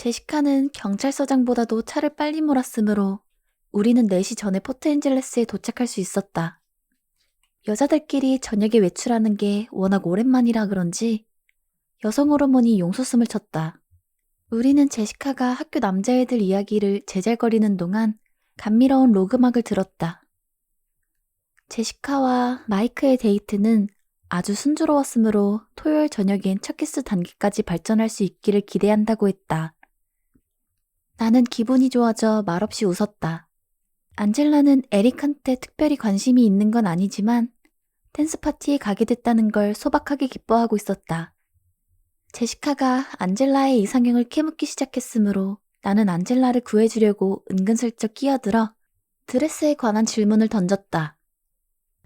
제시카는 경찰서장보다도 차를 빨리 몰았으므로 우리는 4시 전에 포트엔젤레스에 도착할 수 있었다. 여자들끼리 저녁에 외출하는 게 워낙 오랜만이라 그런지 여성 호르몬이 용솟음을 쳤다. 우리는 제시카가 학교 남자애들 이야기를 제잘거리는 동안 감미로운 로그막을 들었다. 제시카와 마이크의 데이트는 아주 순조로웠으므로 토요일 저녁엔 첫 키스 단계까지 발전할 수 있기를 기대한다고 했다. 나는 기분이 좋아져 말없이 웃었다. 안젤라는 에릭한테 특별히 관심이 있는 건 아니지만 댄스 파티에 가게 됐다는 걸 소박하게 기뻐하고 있었다. 제시카가 안젤라의 이상형을 캐묻기 시작했으므로 나는 안젤라를 구해주려고 은근슬쩍 끼어들어 드레스에 관한 질문을 던졌다.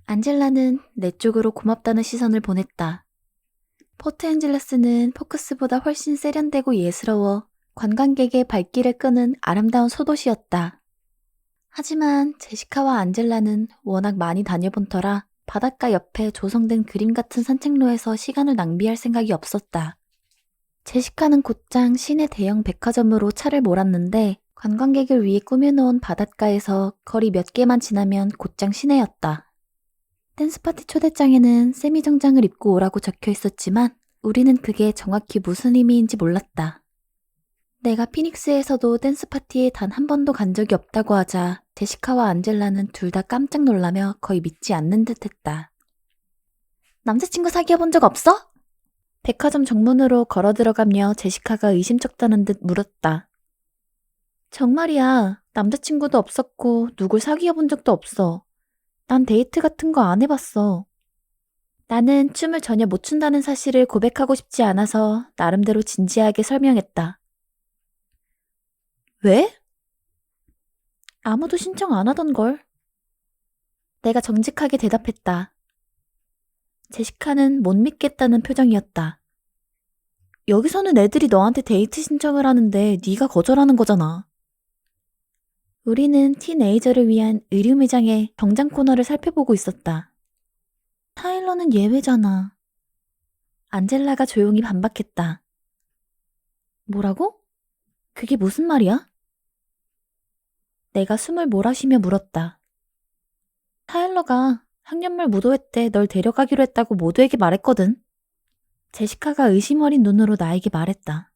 안젤라는 내 쪽으로 고맙다는 시선을 보냈다. 포트엔젤레스는 포크스보다 훨씬 세련되고 예스러워 관광객의 발길을 끄는 아름다운 소도시였다. 하지만 제시카와 안젤라는 워낙 많이 다녀본 터라 바닷가 옆에 조성된 그림 같은 산책로에서 시간을 낭비할 생각이 없었다. 제시카는 곧장 시내 대형 백화점으로 차를 몰았는데 관광객을 위해 꾸며놓은 바닷가에서 거리 몇 개만 지나면 곧장 시내였다. 댄스파티 초대장에는 세미 정장을 입고 오라고 적혀 있었지만 우리는 그게 정확히 무슨 의미인지 몰랐다. 내가 피닉스에서도 댄스파티에 단 한 번도 간 적이 없다고 하자 제시카와 안젤라는 둘 다 깜짝 놀라며 거의 믿지 않는 듯 했다. 남자친구 사귀어 본 적 없어? 백화점 정문으로 걸어 들어가며 제시카가 의심쩍다는 듯 물었다. 정말이야. 남자친구도 없었고 누굴 사귀어 본 적도 없어. 난 데이트 같은 거 안 해봤어. 나는 춤을 전혀 못 춘다는 사실을 고백하고 싶지 않아서 나름대로 진지하게 설명했다. 왜? 아무도 신청 안 하던걸. 내가 정직하게 대답했다. 제시카는 못 믿겠다는 표정이었다. 여기서는 애들이 너한테 데이트 신청을 하는데 네가 거절하는 거잖아. 우리는 티네이저를 위한 의류 매장의 정장 코너를 살펴보고 있었다. 타일러는 예외잖아. 안젤라가 조용히 반박했다. 뭐라고? 그게 무슨 말이야? 내가 숨을 몰아쉬며 물었다. 타일러가 학년말 무도회 때 널 데려가기로 했다고 모두에게 말했거든. 제시카가 의심 어린 눈으로 나에게 말했다.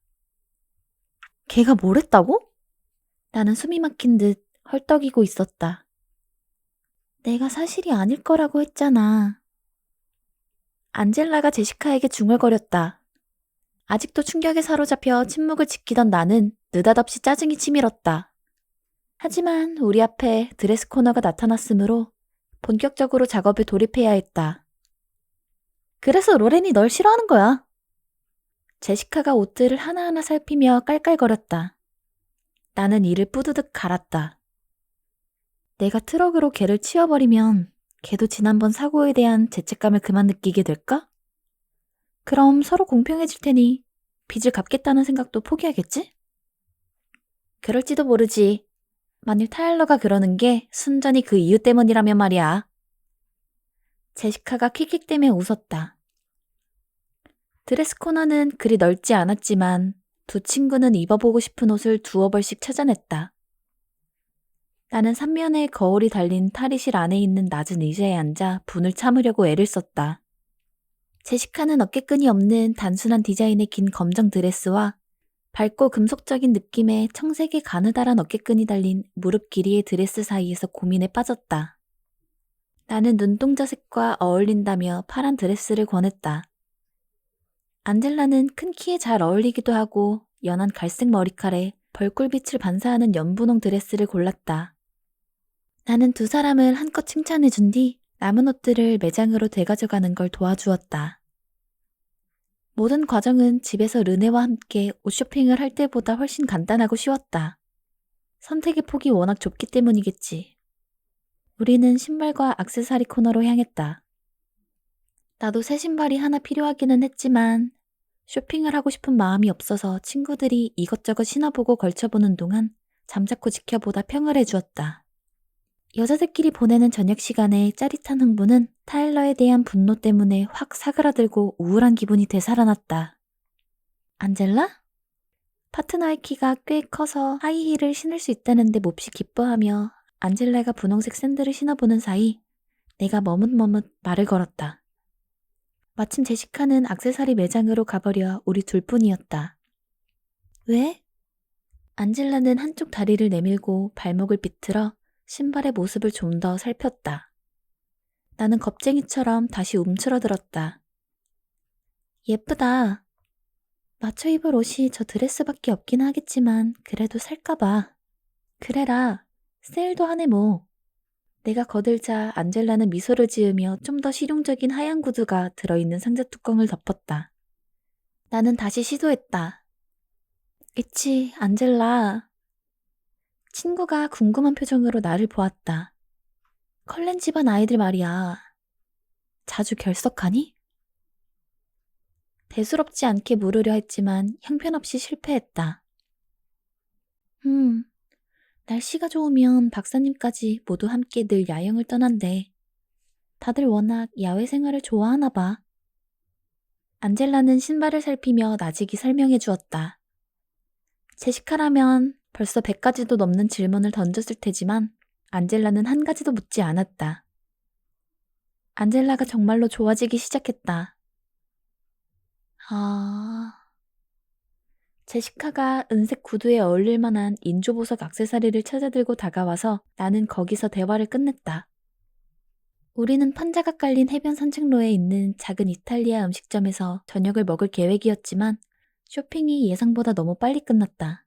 걔가 뭘 했다고? 나는 숨이 막힌 듯 헐떡이고 있었다. 내가 사실이 아닐 거라고 했잖아. 안젤라가 제시카에게 중얼거렸다. 아직도 충격에 사로잡혀 침묵을 지키던 나는 느닷없이 짜증이 치밀었다. 하지만 우리 앞에 드레스 코너가 나타났으므로 본격적으로 작업에 돌입해야 했다. 그래서 로렌이 널 싫어하는 거야. 제시카가 옷들을 하나하나 살피며 깔깔거렸다. 나는 이를 뿌드득 갈았다. 내가 트럭으로 걔를 치워버리면 걔도 지난번 사고에 대한 죄책감을 그만 느끼게 될까? 그럼 서로 공평해질 테니 빚을 갚겠다는 생각도 포기하겠지? 그럴지도 모르지. 만일 타일러가 그러는 게 순전히 그 이유 때문이라면 말이야. 제시카가 킥킥대며 웃었다. 드레스 코너는 그리 넓지 않았지만 두 친구는 입어보고 싶은 옷을 두어 벌씩 찾아냈다. 나는 삼면에 거울이 달린 탈의실 안에 있는 낮은 의자에 앉아 분을 참으려고 애를 썼다. 제시카는 어깨끈이 없는 단순한 디자인의 긴 검정 드레스와 밝고 금속적인 느낌의 청색의 가느다란 어깨끈이 달린 무릎 길이의 드레스 사이에서 고민에 빠졌다. 나는 눈동자색과 어울린다며 파란 드레스를 권했다. 안젤라는 큰 키에 잘 어울리기도 하고 연한 갈색 머리칼에 벌꿀빛을 반사하는 연분홍 드레스를 골랐다. 나는 두 사람을 한껏 칭찬해준 뒤 남은 옷들을 매장으로 되가져가는 걸 도와주었다. 모든 과정은 집에서 르네와 함께 옷 쇼핑을 할 때보다 훨씬 간단하고 쉬웠다. 선택의 폭이 워낙 좁기 때문이겠지. 우리는 신발과 액세서리 코너로 향했다. 나도 새 신발이 하나 필요하기는 했지만 쇼핑을 하고 싶은 마음이 없어서 친구들이 이것저것 신어보고 걸쳐보는 동안 잠자코 지켜보다 평을 해주었다. 여자들끼리 보내는 저녁 시간의 짜릿한 흥분은 타일러에 대한 분노 때문에 확 사그라들고 우울한 기분이 되살아났다. 안젤라? 파트너의 키가 꽤 커서 하이힐을 신을 수 있다는데 몹시 기뻐하며 안젤라가 분홍색 샌들을 신어보는 사이 내가 머뭇머뭇 말을 걸었다. 마침 제시카는 액세서리 매장으로 가버려 우리 둘뿐이었다. 왜? 안젤라는 한쪽 다리를 내밀고 발목을 비틀어 신발의 모습을 좀 더 살폈다. 나는 겁쟁이처럼 다시 움츠러들었다. 예쁘다. 맞춰 입을 옷이 저 드레스밖에 없긴 하겠지만 그래도 살까봐. 그래라. 세일도 하네 뭐. 내가 거들자 안젤라는 미소를 지으며 좀 더 실용적인 하얀 구두가 들어있는 상자 뚜껑을 덮었다. 나는 다시 시도했다. 있지, 안젤라. 친구가 궁금한 표정으로 나를 보았다. 컬렌 집안 아이들 말이야. 자주 결석하니? 대수롭지 않게 물으려 했지만 형편없이 실패했다. 날씨가 좋으면 박사님까지 모두 함께 늘 야영을 떠난대. 다들 워낙 야외 생활을 좋아하나 봐. 안젤라는 신발을 살피며 나직이 설명해 주었다. 제시카라면 벌써 100가지도 넘는 질문을 던졌을 테지만 안젤라는 한 가지도 묻지 않았다. 안젤라가 정말로 좋아지기 시작했다. 제시카가 은색 구두에 어울릴 만한 인조보석 액세서리를 찾아들고 다가와서 나는 거기서 대화를 끝냈다. 우리는 판자가 깔린 해변 산책로에 있는 작은 이탈리아 음식점에서 저녁을 먹을 계획이었지만 쇼핑이 예상보다 너무 빨리 끝났다.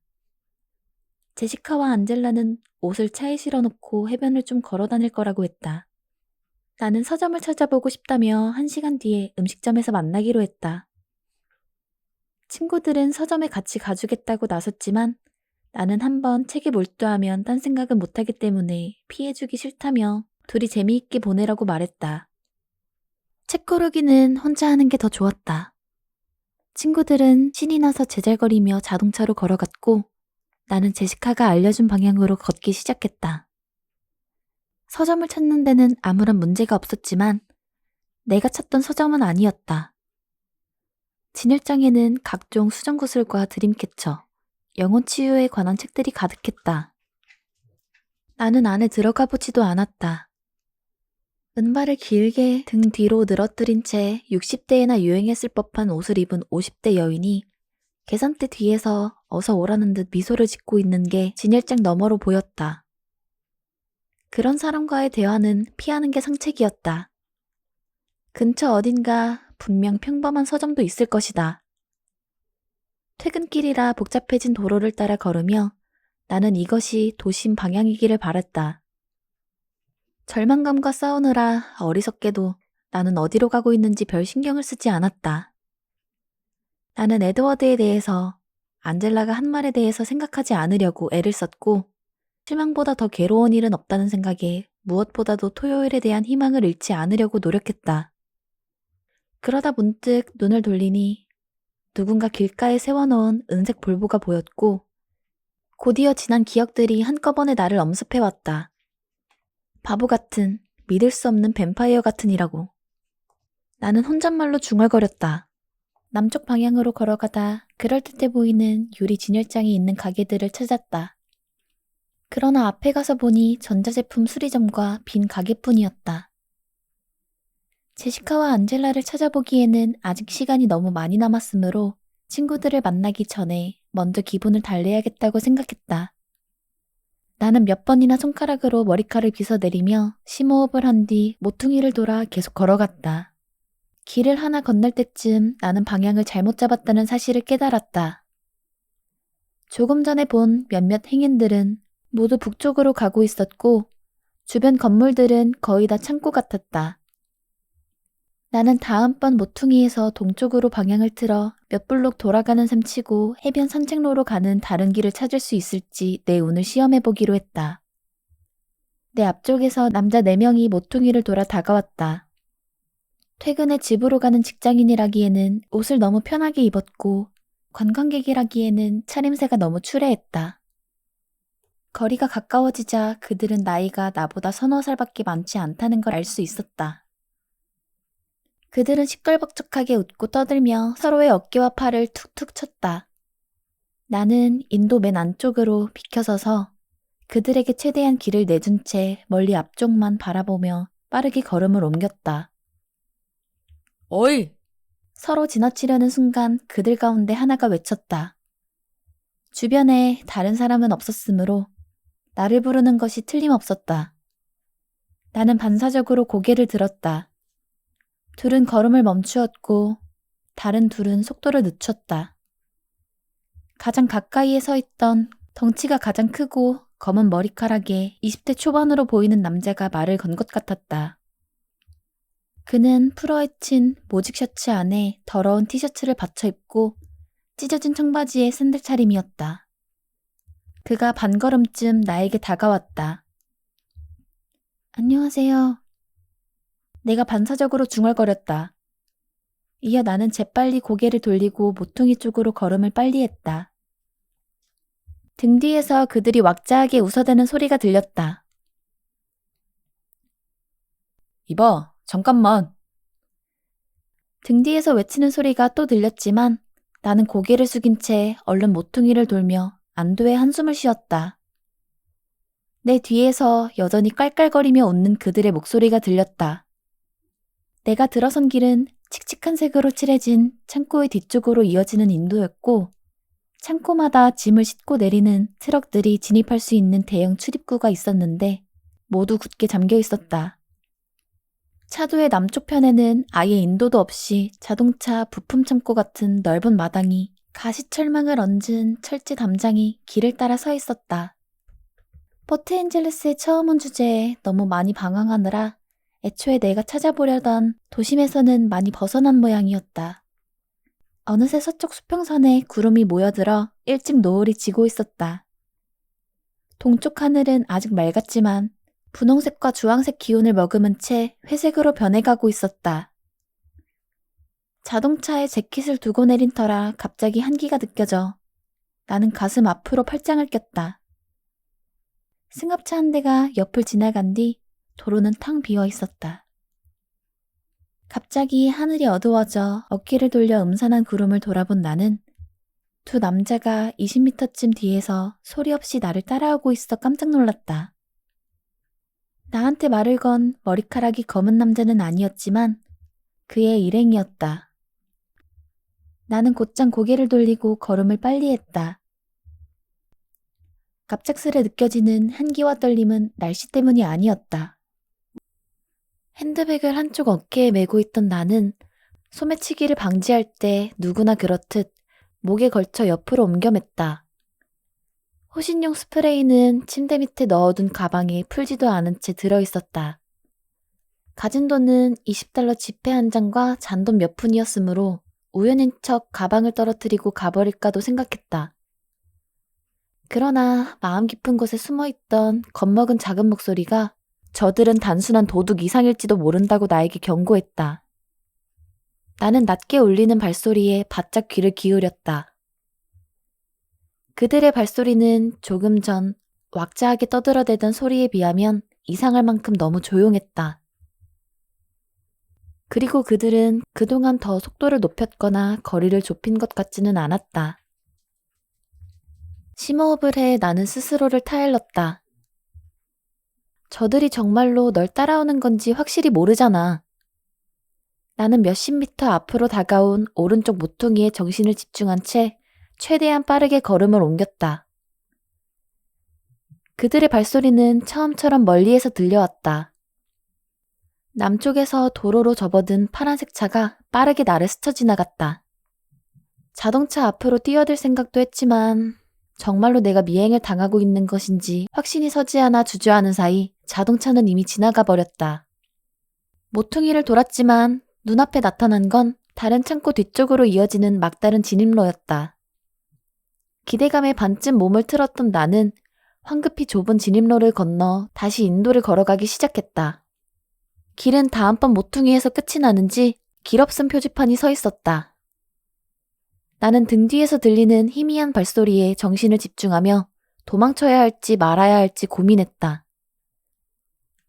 제시카와 안젤라는 옷을 차에 실어놓고 해변을 좀 걸어 다닐 거라고 했다. 나는 서점을 찾아보고 싶다며 1시간 뒤에 음식점에서 만나기로 했다. 친구들은 서점에 같이 가주겠다고 나섰지만 나는 한번 책에 몰두하면 딴 생각은 못하기 때문에 피해주기 싫다며 둘이 재미있게 보내라고 말했다. 책 고르기는 혼자 하는 게 더 좋았다. 친구들은 신이 나서 제잘거리며 자동차로 걸어갔고 나는 제시카가 알려준 방향으로 걷기 시작했다. 서점을 찾는 데는 아무런 문제가 없었지만 내가 찾던 서점은 아니었다. 진열장에는 각종 수정구슬과 드림캐쳐, 영혼 치유에 관한 책들이 가득했다. 나는 안에 들어가 보지도 않았다. 은발을 길게 등 뒤로 늘어뜨린 채 60대에나 유행했을 법한 옷을 입은 50대 여인이 계산대 뒤에서 어서 오라는 듯 미소를 짓고 있는 게 진열장 너머로 보였다. 그런 사람과의 대화는 피하는 게 상책이었다. 근처 어딘가 분명 평범한 서점도 있을 것이다. 퇴근길이라 복잡해진 도로를 따라 걸으며 나는 이것이 도심 방향이기를 바랐다. 절망감과 싸우느라 어리석게도 나는 어디로 가고 있는지 별 신경을 쓰지 않았다. 나는 에드워드에 대해서, 안젤라가 한 말에 대해서 생각하지 않으려고 애를 썼고 실망보다 더 괴로운 일은 없다는 생각에 무엇보다도 토요일에 대한 희망을 잃지 않으려고 노력했다. 그러다 문득 눈을 돌리니 누군가 길가에 세워놓은 은색 볼보가 보였고 곧이어 지난 기억들이 한꺼번에 나를 엄습해왔다. 바보 같은, 믿을 수 없는 뱀파이어 같으니라고. 나는 혼잣말로 중얼거렸다. 남쪽 방향으로 걸어가다 그럴듯해 보이는 유리 진열장이 있는 가게들을 찾았다. 그러나 앞에 가서 보니 전자제품 수리점과 빈 가게뿐이었다. 제시카와 안젤라를 찾아보기에는 아직 시간이 너무 많이 남았으므로 친구들을 만나기 전에 먼저 기분을 달래야겠다고 생각했다. 나는 몇 번이나 손가락으로 머리카락을 빗어내리며 심호흡을 한 뒤 모퉁이를 돌아 계속 걸어갔다. 길을 하나 건널 때쯤 나는 방향을 잘못 잡았다는 사실을 깨달았다. 조금 전에 본 몇몇 행인들은 모두 북쪽으로 가고 있었고 주변 건물들은 거의 다 창고 같았다. 나는 다음번 모퉁이에서 동쪽으로 방향을 틀어 몇 블록 돌아가는 셈치고 해변 산책로로 가는 다른 길을 찾을 수 있을지 내 운을 시험해보기로 했다. 내 앞쪽에서 남자 4명이 모퉁이를 돌아 다가왔다. 퇴근에 집으로 가는 직장인이라기에는 옷을 너무 편하게 입었고 관광객이라기에는 차림새가 너무 추레했다. 거리가 가까워지자 그들은 나이가 나보다 서너 살밖에 많지 않다는 걸 알 수 있었다. 그들은 시끌벅적하게 웃고 떠들며 서로의 어깨와 팔을 툭툭 쳤다. 나는 인도 맨 안쪽으로 비켜서서 그들에게 최대한 길을 내준 채 멀리 앞쪽만 바라보며 빠르게 걸음을 옮겼다. 어이! 서로 지나치려는 순간 그들 가운데 하나가 외쳤다. 주변에 다른 사람은 없었으므로 나를 부르는 것이 틀림없었다. 나는 반사적으로 고개를 들었다. 둘은 걸음을 멈추었고 다른 둘은 속도를 늦췄다. 가장 가까이에 서 있던 덩치가 가장 크고 검은 머리카락에 20대 초반으로 보이는 남자가 말을 건 것 같았다. 그는 풀어헤친 모직 셔츠 안에 더러운 티셔츠를 받쳐 입고 찢어진 청바지에 샌들 차림이었다. 그가 반걸음쯤 나에게 다가왔다. 안녕하세요. 내가 반사적으로 중얼거렸다. 이어 나는 재빨리 고개를 돌리고 모퉁이 쪽으로 걸음을 빨리 했다. 등 뒤에서 그들이 왁자하게 웃어대는 소리가 들렸다. 이봐, 잠깐만. 등 뒤에서 외치는 소리가 또 들렸지만 나는 고개를 숙인 채 얼른 모퉁이를 돌며 안도의 한숨을 쉬었다. 내 뒤에서 여전히 깔깔거리며 웃는 그들의 목소리가 들렸다. 내가 들어선 길은 칙칙한 색으로 칠해진 창고의 뒤쪽으로 이어지는 인도였고 창고마다 짐을 싣고 내리는 트럭들이 진입할 수 있는 대형 출입구가 있었는데 모두 굳게 잠겨 있었다. 차도의 남쪽 편에는 아예 인도도 없이 자동차 부품 창고 같은 넓은 마당이 가시철망을 얹은 철제 담장이 길을 따라 서 있었다. 포트엔젤레스에 처음 온 주제에 너무 많이 방황하느라 애초에 내가 찾아보려던 도심에서는 많이 벗어난 모양이었다. 어느새 서쪽 수평선에 구름이 모여들어 일찍 노을이 지고 있었다. 동쪽 하늘은 아직 맑았지만 분홍색과 주황색 기운을 머금은 채 회색으로 변해가고 있었다. 자동차에 재킷을 두고 내린 터라 갑자기 한기가 느껴져 나는 가슴 앞으로 팔짱을 꼈다. 승합차 한 대가 옆을 지나간 뒤 도로는 텅 비어 있었다. 갑자기 하늘이 어두워져 어깨를 돌려 음산한 구름을 돌아본 나는 두 남자가 20m쯤 뒤에서 소리 없이 나를 따라오고 있어 깜짝 놀랐다. 나한테 말을 건 머리카락이 검은 남자는 아니었지만 그의 일행이었다. 나는 곧장 고개를 돌리고 걸음을 빨리 했다. 갑작스레 느껴지는 한기와 떨림은 날씨 때문이 아니었다. 핸드백을 한쪽 어깨에 메고 있던 나는 소매치기를 방지할 때 누구나 그렇듯 목에 걸쳐 옆으로 옮겨맸다. 호신용 스프레이는 침대 밑에 넣어둔 가방에 풀지도 않은 채 들어있었다. 가진 돈은 $20 지폐 한 장과 잔돈 몇 푼이었으므로 우연인 척 가방을 떨어뜨리고 가버릴까도 생각했다. 그러나 마음 깊은 곳에 숨어있던 겁먹은 작은 목소리가 저들은 단순한 도둑 이상일지도 모른다고 나에게 경고했다. 나는 낮게 울리는 발소리에 바짝 귀를 기울였다. 그들의 발소리는 조금 전 왁자하게 떠들어대던 소리에 비하면 이상할 만큼 너무 조용했다. 그리고 그들은 그동안 더 속도를 높였거나 거리를 좁힌 것 같지는 않았다. 심호흡을 해 나는 스스로를 타일렀다. 저들이 정말로 널 따라오는 건지 확실히 모르잖아. 나는 몇십 미터 앞으로 다가온 오른쪽 모퉁이에 정신을 집중한 채 최대한 빠르게 걸음을 옮겼다. 그들의 발소리는 처음처럼 멀리에서 들려왔다. 남쪽에서 도로로 접어든 파란색 차가 빠르게 나를 스쳐 지나갔다. 자동차 앞으로 뛰어들 생각도 했지만 정말로 내가 미행을 당하고 있는 것인지 확신이 서지 않아 주저하는 사이 자동차는 이미 지나가 버렸다. 모퉁이를 돌았지만 눈앞에 나타난 건 다른 창고 뒤쪽으로 이어지는 막다른 진입로였다. 기대감에 반쯤 몸을 틀었던 나는 황급히 좁은 진입로를 건너 다시 인도를 걸어가기 시작했다. 길은 다음번 모퉁이에서 끝이 나는지 길없음 표지판이 서 있었다. 나는 등 뒤에서 들리는 희미한 발소리에 정신을 집중하며 도망쳐야 할지 말아야 할지 고민했다.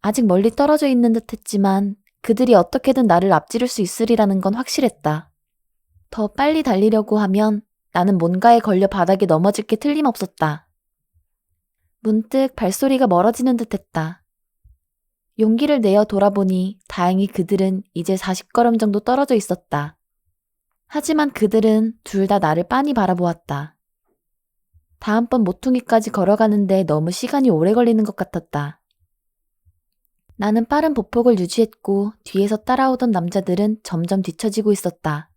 아직 멀리 떨어져 있는 듯 했지만 그들이 어떻게든 나를 앞지를 수 있으리라는 건 확실했다. 더 빨리 달리려고 하면 나는 뭔가에 걸려 바닥에 넘어질 게 틀림없었다. 문득 발소리가 멀어지는 듯했다. 용기를 내어 돌아보니 다행히 그들은 이제 40걸음 정도 떨어져 있었다. 하지만 그들은 둘 다 나를 빤히 바라보았다. 다음번 모퉁이까지 걸어가는데 너무 시간이 오래 걸리는 것 같았다. 나는 빠른 보폭을 유지했고 뒤에서 따라오던 남자들은 점점 뒤처지고 있었다.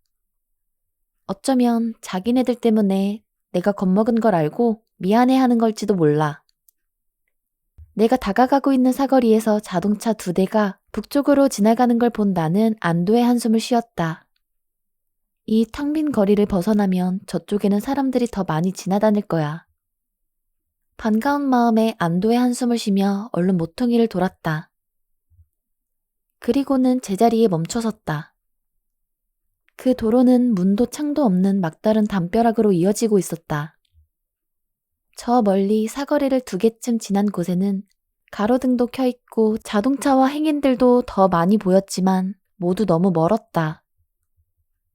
어쩌면 자기네들 때문에 내가 겁먹은 걸 알고 미안해하는 걸지도 몰라. 내가 다가가고 있는 사거리에서 자동차 2대가 북쪽으로 지나가는 걸 본 나는 안도의 한숨을 쉬었다. 이 텅 빈 거리를 벗어나면 저쪽에는 사람들이 더 많이 지나다닐 거야. 반가운 마음에 안도의 한숨을 쉬며 얼른 모퉁이를 돌았다. 그리고는 제자리에 멈춰섰다. 그 도로는 문도 창도 없는 막다른 담벼락으로 이어지고 있었다. 저 멀리 사거리를 2개쯤 지난 곳에는 가로등도 켜있고 자동차와 행인들도 더 많이 보였지만 모두 너무 멀었다.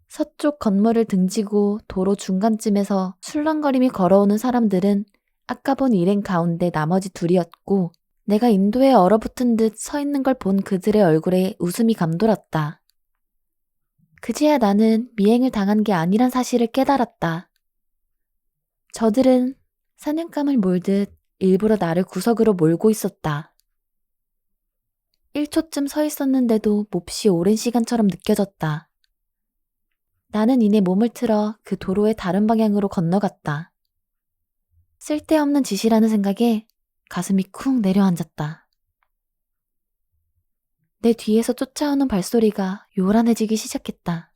서쪽 건물을 등지고 도로 중간쯤에서 술렁거림이 걸어오는 사람들은 아까 본 일행 가운데 나머지 2이었고 내가 인도에 얼어붙은 듯 서 있는 걸 본 그들의 얼굴에 웃음이 감돌았다. 그제야 나는 미행을 당한 게 아니란 사실을 깨달았다. 저들은 사냥감을 몰듯 일부러 나를 구석으로 몰고 있었다. 1초쯤 서 있었는데도 몹시 오랜 시간처럼 느껴졌다. 나는 이내 몸을 틀어 그 도로의 다른 방향으로 건너갔다. 쓸데없는 짓이라는 생각에 가슴이 쿵 내려앉았다. 내 뒤에서 쫓아오는 발소리가 요란해지기 시작했다.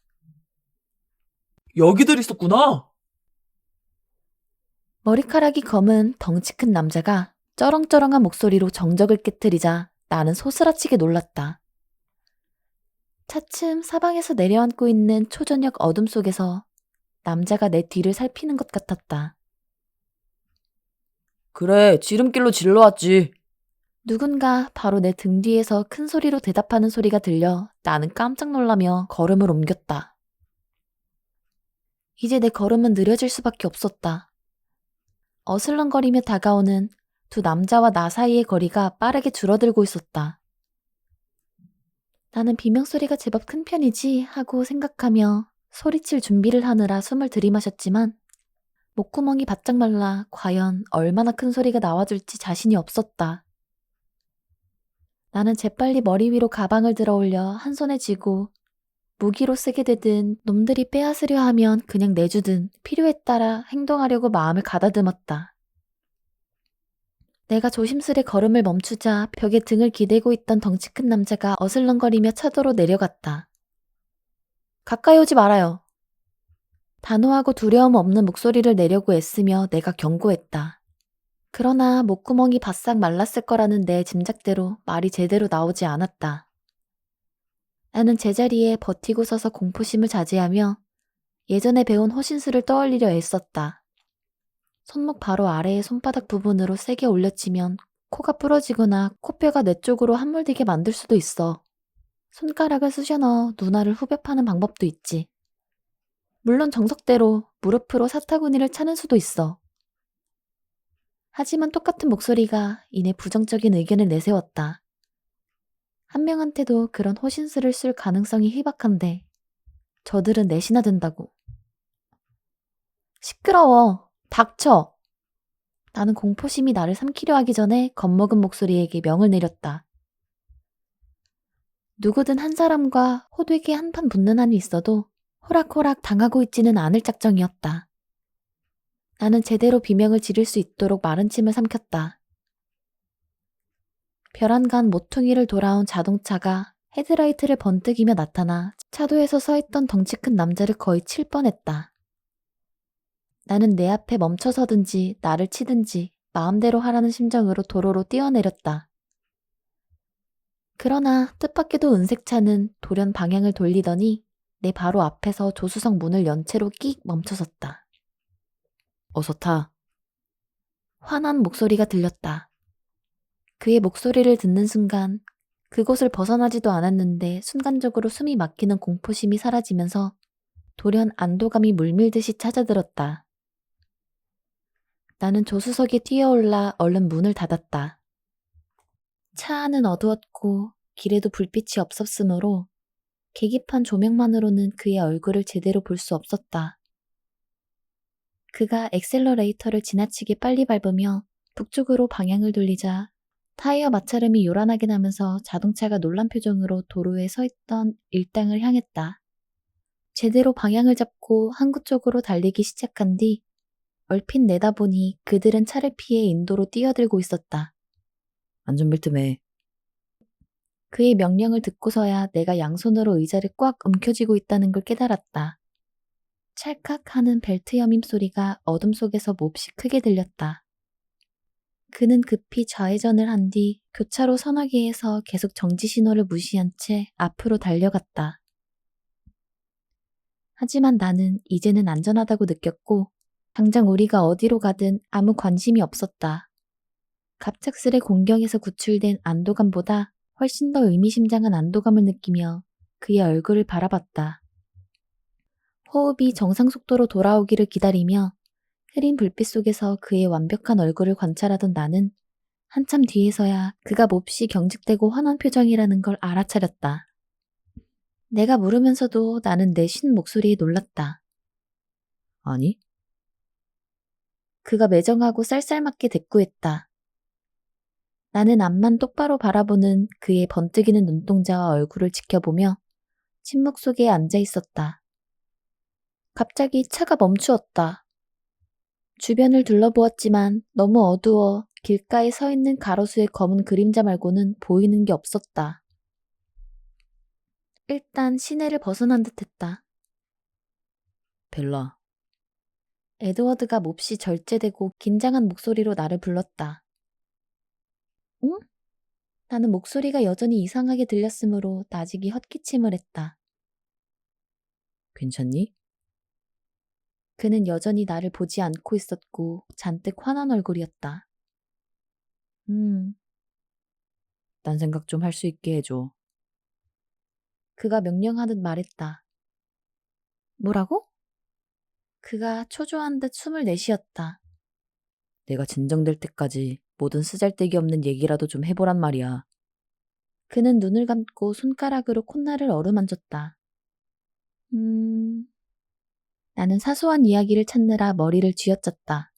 여기들 있었구나. 머리카락이 검은 덩치 큰 남자가 쩌렁쩌렁한 목소리로 정적을 깨뜨리자 나는 소스라치게 놀랐다. 차츰 사방에서 내려앉고 있는 초저녁 어둠 속에서 남자가 내 뒤를 살피는 것 같았다. 그래, 지름길로 질러왔지. 누군가 바로 내 등 뒤에서 큰 소리로 대답하는 소리가 들려 나는 깜짝 놀라며 걸음을 옮겼다. 이제 내 걸음은 느려질 수밖에 없었다. 어슬렁거리며 다가오는 2 남자와 나 사이의 거리가 빠르게 줄어들고 있었다. 나는 비명소리가 제법 큰 편이지 하고 생각하며 소리칠 준비를 하느라 숨을 들이마셨지만 목구멍이 바짝 말라 과연 얼마나 큰 소리가 나와줄지 자신이 없었다. 나는 재빨리 머리 위로 가방을 들어 올려 한 손에 쥐고 무기로 쓰게 되든 놈들이 빼앗으려 하면 그냥 내주든 필요에 따라 행동하려고 마음을 가다듬었다. 내가 조심스레 걸음을 멈추자 벽에 등을 기대고 있던 덩치 큰 남자가 어슬렁거리며 차도로 내려갔다. 가까이 오지 말아요. 단호하고 두려움 없는 목소리를 내려고 애쓰며 내가 경고했다. 그러나 목구멍이 바싹 말랐을 거라는 내 짐작대로 말이 제대로 나오지 않았다. 나는 제자리에 버티고 서서 공포심을 자제하며 예전에 배운 호신술을 떠올리려 애썼다. 손목 바로 아래의 손바닥 부분으로 세게 올려치면 코가 부러지거나 코뼈가 내 쪽으로 함몰되게 만들 수도 있어. 손가락을 쑤셔 넣어 누나를 후벼 파는 방법도 있지. 물론 정석대로 무릎으로 사타구니를 차는 수도 있어. 하지만 똑같은 목소리가 이내 부정적인 의견을 내세웠다. 한 명한테도 그런 호신술을 쓸 가능성이 희박한데 저들은 넷이나 된다고. 시끄러워. 닥쳐. 나는 공포심이 나를 삼키려 하기 전에 겁먹은 목소리에게 명을 내렸다. 누구든 한 사람과 호되게 한판 붙는 한이 있어도 호락호락 당하고 있지는 않을 작정이었다. 나는 제대로 비명을 지를 수 있도록 마른 침을 삼켰다. 벼란간 모퉁이를 돌아온 자동차가 헤드라이트를 번뜩이며 나타나 차도에서 서 있던 덩치 큰 남자를 거의 칠 뻔했다. 나는 내 앞에 멈춰서든지 나를 치든지 마음대로 하라는 심정으로 도로로 뛰어내렸다. 그러나 뜻밖에도 은색차는 돌연 방향을 돌리더니 내 바로 앞에서 조수석 문을 연 채로 끽 멈춰섰다. 어서 타. 화난 목소리가 들렸다. 그의 목소리를 듣는 순간 그곳을 벗어나지도 않았는데 순간적으로 숨이 막히는 공포심이 사라지면서 돌연 안도감이 물밀듯이 찾아들었다. 나는 조수석에 뛰어올라 얼른 문을 닫았다. 차 안은 어두웠고 길에도 불빛이 없었으므로 계기판 조명만으로는 그의 얼굴을 제대로 볼 수 없었다. 그가 엑셀러레이터를 지나치게 빨리 밟으며 북쪽으로 방향을 돌리자 타이어 마찰음이 요란하게 나면서 자동차가 놀란 표정으로 도로에 서 있던 일당을 향했다. 제대로 방향을 잡고 항구 쪽으로 달리기 시작한 뒤 얼핏 내다보니 그들은 차를 피해 인도로 뛰어들고 있었다. 안전벨트 매. 그의 명령을 듣고서야 내가 양손으로 의자를 꽉 움켜쥐고 있다는 걸 깨달았다. 찰칵 하는 벨트 여밈 소리가 어둠 속에서 몹시 크게 들렸다. 그는 급히 좌회전을 한 뒤 교차로 서너개에서 계속 정지 신호를 무시한 채 앞으로 달려갔다. 하지만 나는 이제는 안전하다고 느꼈고 당장 우리가 어디로 가든 아무 관심이 없었다. 갑작스레 공경에서 구출된 안도감보다 훨씬 더 의미심장한 안도감을 느끼며 그의 얼굴을 바라봤다. 호흡이 정상 속도로 돌아오기를 기다리며 흐린 불빛 속에서 그의 완벽한 얼굴을 관찰하던 나는 한참 뒤에서야 그가 몹시 경직되고 환한 표정이라는 걸 알아차렸다. 내가 물으면서도 나는 내 쉰 목소리에 놀랐다. 아니? 그가 매정하고 쌀쌀맞게 대꾸했다. 나는 앞만 똑바로 바라보는 그의 번뜩이는 눈동자와 얼굴을 지켜보며 침묵 속에 앉아 있었다. 갑자기 차가 멈추었다. 주변을 둘러보았지만 너무 어두워 길가에 서 있는 가로수의 검은 그림자 말고는 보이는 게 없었다. 일단 시내를 벗어난 듯했다. 벨라. 에드워드가 몹시 절제되고 긴장한 목소리로 나를 불렀다. 응? 나는 목소리가 여전히 이상하게 들렸으므로 나직이 헛기침을 했다. 괜찮니? 그는 여전히 나를 보지 않고 있었고 잔뜩 화난 얼굴이었다. 딴 생각 좀 할 수 있게 해줘. 그가 명령하듯 말했다. 뭐라고? 그가 초조한 듯 숨을 내쉬었다. 내가 진정될 때까지 모든 쓰잘데기 없는 얘기라도 좀 해보란 말이야. 그는 눈을 감고 손가락으로 콧날을 어루만졌다. 나는 사소한 이야기를 찾느라 머리를 쥐어짰다.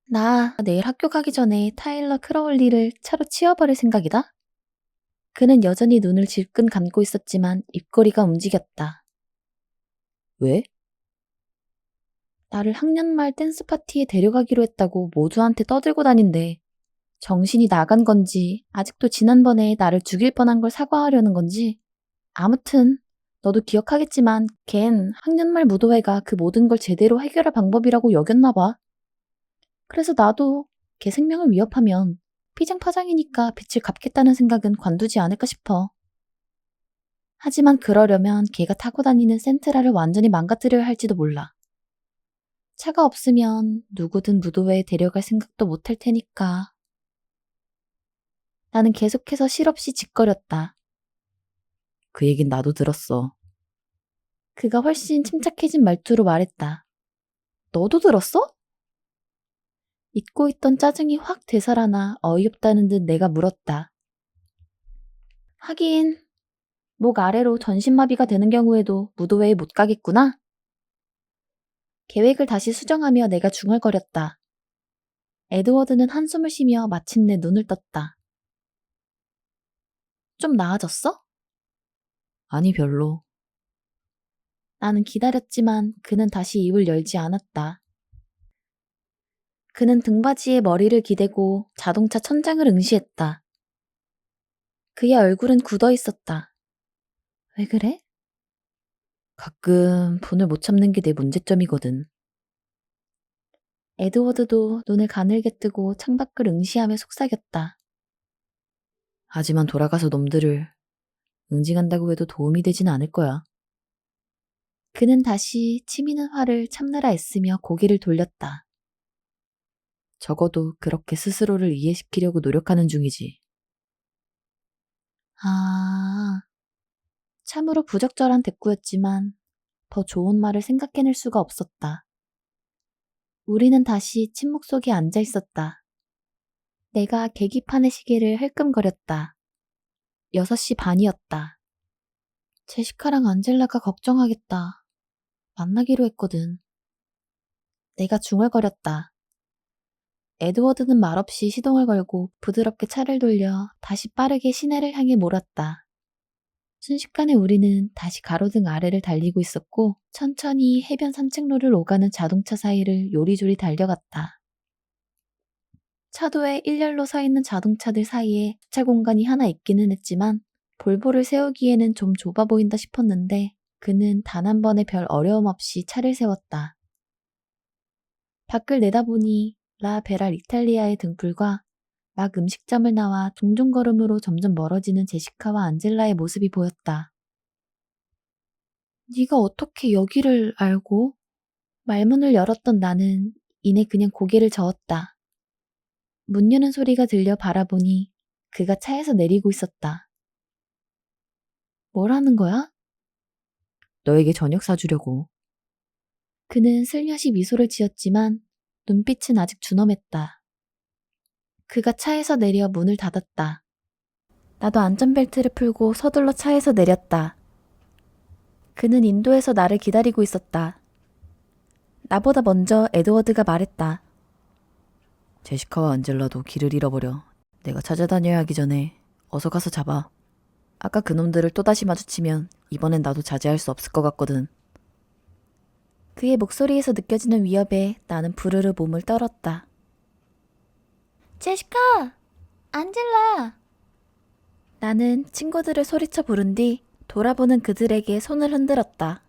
나 내일 학교 가기 전에 타일러 크로울리를 차로 치워버릴 생각이다. 그는 여전히 눈을 질끈 감고 있었지만 입꼬리가 움직였다. 왜? 나를 학년 말 댄스 파티에 데려가기로 했다고 모두한테 떠들고 다닌대. 정신이 나간 건지 아직도 지난번에 나를 죽일 뻔한 걸 사과하려는 건지. 아무튼 너도 기억하겠지만 걘 학년 말 무도회가 그 모든 걸 제대로 해결할 방법이라고 여겼나 봐. 그래서 나도 걔 생명을 위협하면 피장파장이니까 빚을 갚겠다는 생각은 관두지 않을까 싶어. 하지만 그러려면 걔가 타고 다니는 센트라를 완전히 망가뜨려야 할지도 몰라. 차가 없으면 누구든 무도회에 데려갈 생각도 못할 테니까. 나는 계속해서 실없이 짓거렸다. 그 얘긴 나도 들었어. 그가 훨씬 침착해진 말투로 말했다. 너도 들었어? 잊고 있던 짜증이 확 되살아나 어이없다는 듯 내가 물었다. 하긴 목 아래로 전신마비가 되는 경우에도 무도회에 못 가겠구나. 계획을 다시 수정하며 내가 중얼거렸다. 에드워드는 한숨을 쉬며 마침내 눈을 떴다. 좀 나아졌어? 아니, 별로. 나는 기다렸지만 그는 다시 입을 열지 않았다. 그는 등받이에 머리를 기대고 자동차 천장을 응시했다. 그의 얼굴은 굳어 있었다. 왜 그래? 가끔 분을 못 참는 게 내 문제점이거든. 에드워드도 눈을 가늘게 뜨고 창밖을 응시하며 속삭였다. 하지만 돌아가서 놈들을 응징한다고 해도 도움이 되진 않을 거야. 그는 다시 치미는 화를 참느라 애쓰며 고개를 돌렸다. 적어도 그렇게 스스로를 이해시키려고 노력하는 중이지. 아, 참으로 부적절한 대꾸였지만 더 좋은 말을 생각해낼 수가 없었다. 우리는 다시 침묵 속에 앉아 있었다. 내가 계기판의 시계를 흘끔거렸다. 6시 반이었다. 제시카랑 안젤라가 걱정하겠다. 만나기로 했거든. 내가 중얼거렸다. 에드워드는 말없이 시동을 걸고 부드럽게 차를 돌려 다시 빠르게 시내를 향해 몰았다. 순식간에 우리는 다시 가로등 아래를 달리고 있었고 천천히 해변 산책로를 오가는 자동차 사이를 요리조리 달려갔다. 차도에 일렬로 서 있는 자동차들 사이에 주차 공간이 하나 있기는 했지만 볼보를 세우기에는 좀 좁아 보인다 싶었는데 그는 단 한 번의 별 어려움 없이 차를 세웠다. 밖을 내다보니 라 베라 이탈리아의 등불과 막 음식점을 나와 둥둥걸음으로 점점 멀어지는 제시카와 안젤라의 모습이 보였다. 네가 어떻게 여기를 알고? 말문을 열었던 나는 이내 그냥 고개를 저었다. 문 여는 소리가 들려 바라보니 그가 차에서 내리고 있었다. 뭘 하는 거야? 너에게 저녁 사주려고. 그는 슬며시 미소를 지었지만 눈빛은 아직 준엄했다. 그가 차에서 내려 문을 닫았다. 나도 안전벨트를 풀고 서둘러 차에서 내렸다. 그는 인도에서 나를 기다리고 있었다. 나보다 먼저 에드워드가 말했다. 제시카와 안젤라도 길을 잃어버려. 내가 찾아다녀야 하기 전에 어서 가서 잡아. 아까 그놈들을 또다시 마주치면 이번엔 나도 자제할 수 없을 것 같거든. 그의 목소리에서 느껴지는 위협에 나는 부르르 몸을 떨었다. 제시카! 안젤라! 나는 친구들을 소리쳐 부른 뒤 돌아보는 그들에게 손을 흔들었다.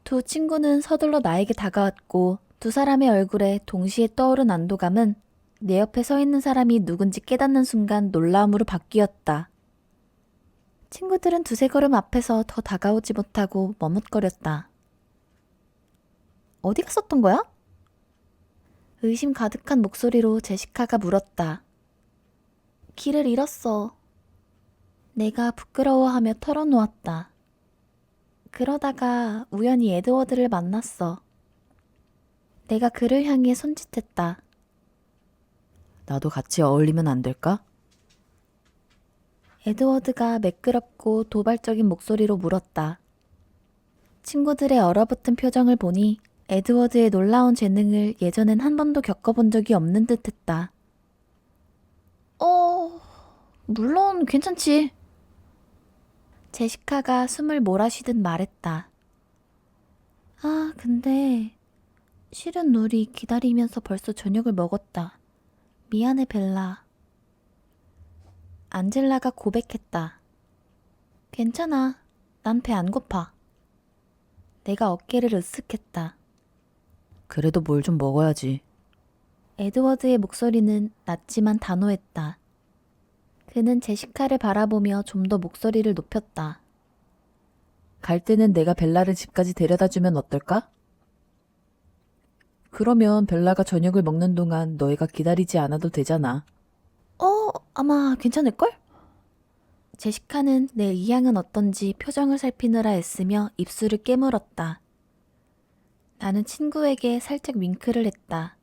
두 친구는 서둘러 나에게 다가왔고 두 사람의 얼굴에 동시에 떠오른 안도감은 내 옆에 서 있는 사람이 누군지 깨닫는 순간 놀라움으로 바뀌었다. 친구들은 두세 걸음 앞에서 더 다가오지 못하고 머뭇거렸다. 어디 갔었던 거야? 의심 가득한 목소리로 제시카가 물었다. 길을 잃었어. 내가 부끄러워하며 털어놓았다. 그러다가 우연히 에드워드를 만났어. 내가 그를 향해 손짓했다. 나도 같이 어울리면 안 될까? 에드워드가 매끄럽고 도발적인 목소리로 물었다. 친구들의 얼어붙은 표정을 보니 에드워드의 놀라운 재능을 예전엔 한 번도 겪어본 적이 없는 듯했다. 물론 괜찮지. 제시카가 숨을 몰아쉬듯 말했다. 근데 실은 우리 기다리면서 벌써 저녁을 먹었다. 미안해, 벨라. 안젤라가 고백했다. 괜찮아. 난 배 안 고파. 내가 어깨를 으쓱했다. 그래도 뭘 좀 먹어야지. 에드워드의 목소리는 낮지만 단호했다. 그는 제시카를 바라보며 좀 더 목소리를 높였다. 갈 때는 내가 벨라를 집까지 데려다주면 어떨까? 그러면 벨라가 저녁을 먹는 동안 너희가 기다리지 않아도 되잖아. 아마 괜찮을걸? 제시카는 내 이양은 어떤지 표정을 살피느라 애쓰며 입술을 깨물었다. 나는 친구에게 살짝 윙크를 했다.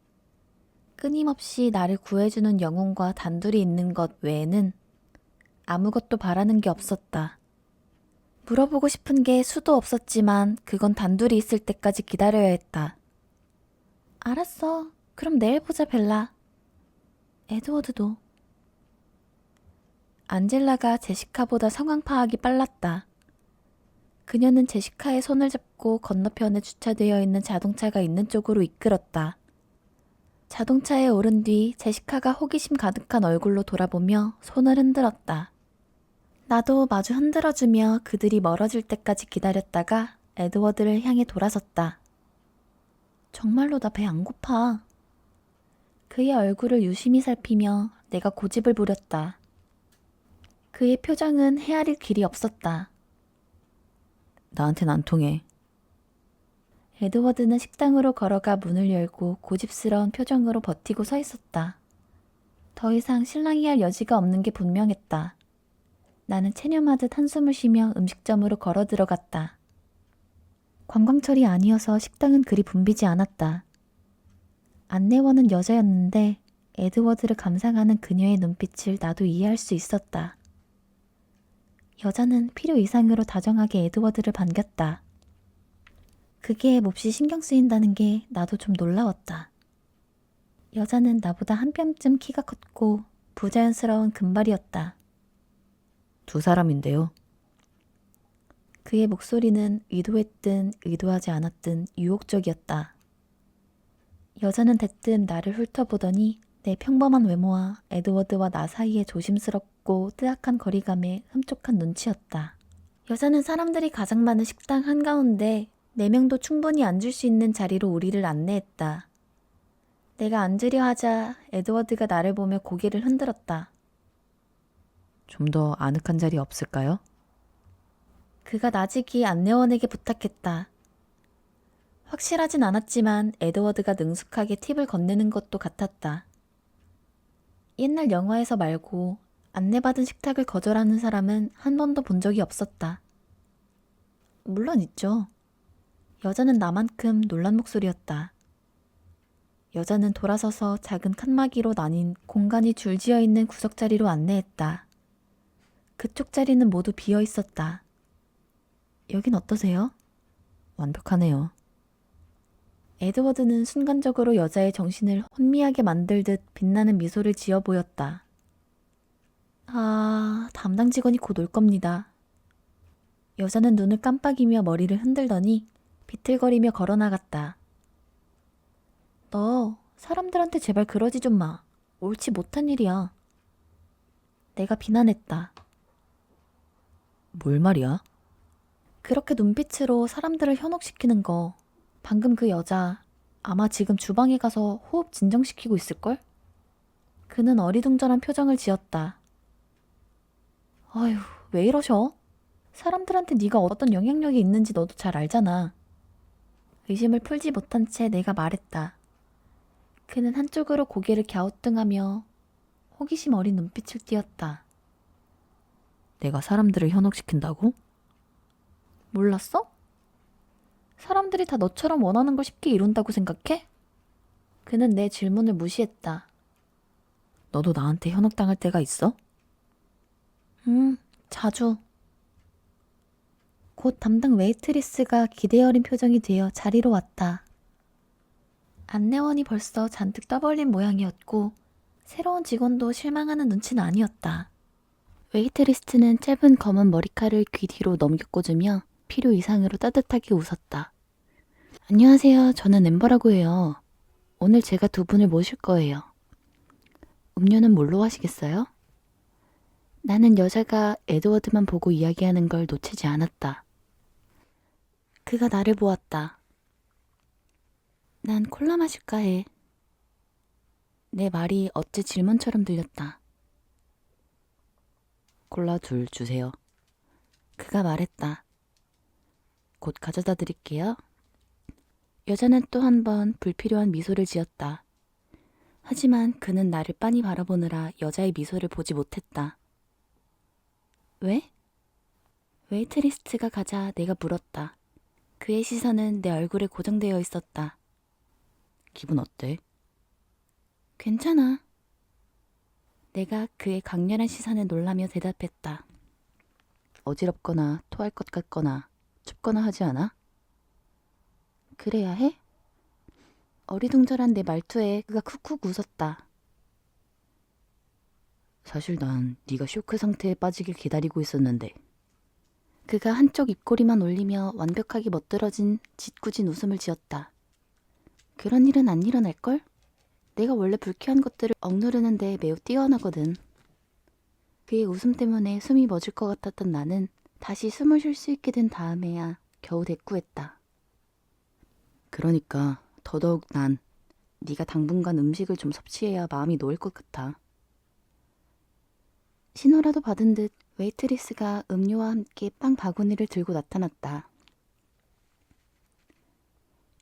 끊임없이 나를 구해주는 영혼과 단둘이 있는 것 외에는 아무것도 바라는 게 없었다. 물어보고 싶은 게 수도 없었지만 그건 단둘이 있을 때까지 기다려야 했다. 알았어. 그럼 내일 보자, 벨라. 에드워드도. 안젤라가 제시카보다 상황 파악이 빨랐다. 그녀는 제시카의 손을 잡고 건너편에 주차되어 있는 자동차가 있는 쪽으로 이끌었다. 자동차에 오른 뒤 제시카가 호기심 가득한 얼굴로 돌아보며 손을 흔들었다. 나도 마주 흔들어주며 그들이 멀어질 때까지 기다렸다가 에드워드를 향해 돌아섰다. 정말로 나 배 안 고파. 그의 얼굴을 유심히 살피며 내가 고집을 부렸다. 그의 표정은 헤아릴 길이 없었다. 나한텐 안 통해. 에드워드는 식당으로 걸어가 문을 열고 고집스러운 표정으로 버티고 서 있었다. 더 이상 실랑이 할 여지가 없는 게 분명했다. 나는 체념하듯 한숨을 쉬며 음식점으로 걸어 들어갔다. 관광철이 아니어서 식당은 그리 붐비지 않았다. 안내원은 여자였는데 에드워드를 감상하는 그녀의 눈빛을 나도 이해할 수 있었다. 여자는 필요 이상으로 다정하게 에드워드를 반겼다. 그게 몹시 신경 쓰인다는 게 나도 좀 놀라웠다. 여자는 나보다 한 뼘쯤 키가 컸고 부자연스러운 금발이었다. 두 사람인데요. 그의 목소리는 의도했든 의도하지 않았든 유혹적이었다. 여자는 대뜸 나를 훑어보더니 내 평범한 외모와 에드워드와 나 사이의 조심스럽고 뜨악한 거리감에 흡족한 눈치였다. 여자는 사람들이 가장 많은 식당 한가운데 4명도 충분히 앉을 수 있는 자리로 우리를 안내했다. 내가 앉으려 하자 에드워드가 나를 보며 고개를 흔들었다. 좀 더 아늑한 자리 없을까요? 그가 나직이 안내원에게 부탁했다. 확실하진 않았지만 에드워드가 능숙하게 팁을 건네는 것도 같았다. 옛날 영화에서 말고 안내받은 식탁을 거절하는 사람은 한 번도 본 적이 없었다. 물론 있죠. 여자는 나만큼 놀란 목소리였다. 여자는 돌아서서 작은 칸막이로 나뉜 공간이 줄지어 있는 구석자리로 안내했다. 그쪽 자리는 모두 비어 있었다. 여긴 어떠세요? 완벽하네요. 에드워드는 순간적으로 여자의 정신을 혼미하게 만들듯 빛나는 미소를 지어 보였다. 아, 담당 직원이 곧 올 겁니다. 여자는 눈을 깜빡이며 머리를 흔들더니 비틀거리며 걸어나갔다. 너 사람들한테 제발 그러지 좀 마. 옳지 못한 일이야. 내가 비난했다. 뭘 말이야? 그렇게 눈빛으로 사람들을 현혹시키는 거. 방금 그 여자 아마 지금 주방에 가서 호흡 진정시키고 있을걸? 그는 어리둥절한 표정을 지었다. 아휴, 왜 이러셔? 사람들한테 네가 어떤 영향력이 있는지 너도 잘 알잖아. 의심을 풀지 못한 채 내가 말했다. 그는 한쪽으로 고개를 갸우뚱하며 호기심 어린 눈빛을 띄었다. 내가 사람들을 현혹시킨다고? 몰랐어? 사람들이 다 너처럼 원하는 걸 쉽게 이룬다고 생각해? 그는 내 질문을 무시했다. 너도 나한테 현혹당할 때가 있어? 자주. 곧 담당 웨이트리스가 기대 어린 표정이 되어 자리로 왔다. 안내원이 벌써 잔뜩 떠벌린 모양이었고 새로운 직원도 실망하는 눈치는 아니었다. 웨이트리스트는 짧은 검은 머리칼을 귀 뒤로 넘겨꽂으며 필요 이상으로 따뜻하게 웃었다. 안녕하세요. 저는 엠버라고 해요. 오늘 제가 두 분을 모실 거예요. 음료는 뭘로 하시겠어요? 나는 여자가 에드워드만 보고 이야기하는 걸 놓치지 않았다. 그가 나를 보았다. 난 콜라 마실까 해. 내 말이 어째 질문처럼 들렸다. 콜라 둘 주세요. 그가 말했다. 곧 가져다 드릴게요. 여자는 또 한 번 불필요한 미소를 지었다. 하지만 그는 나를 빤히 바라보느라 여자의 미소를 보지 못했다. 왜? 웨이트리스트가 가자 내가 물었다. 그의 시선은 내 얼굴에 고정되어 있었다. 기분 어때? 괜찮아. 내가 그의 강렬한 시선에 놀라며 대답했다. 어지럽거나 토할 것 같거나 춥거나 하지 않아? 그래야 해? 어리둥절한 내 말투에 그가 쿡쿡 웃었다. 사실 난 네가 쇼크 상태에 빠지길 기다리고 있었는데. 그가 한쪽 입꼬리만 올리며 완벽하게 멋들어진 짓궂은 웃음을 지었다. 그런 일은 안 일어날걸? 내가 원래 불쾌한 것들을 억누르는데 매우 뛰어나거든. 그의 웃음 때문에 숨이 멎을 것 같았던 나는 다시 숨을 쉴 수 있게 된 다음에야 겨우 대꾸했다. 그러니까 더더욱 난 네가 당분간 음식을 좀 섭취해야 마음이 놓일 것 같아. 신호라도 받은 듯 웨이트리스가 음료와 함께 빵 바구니를 들고 나타났다.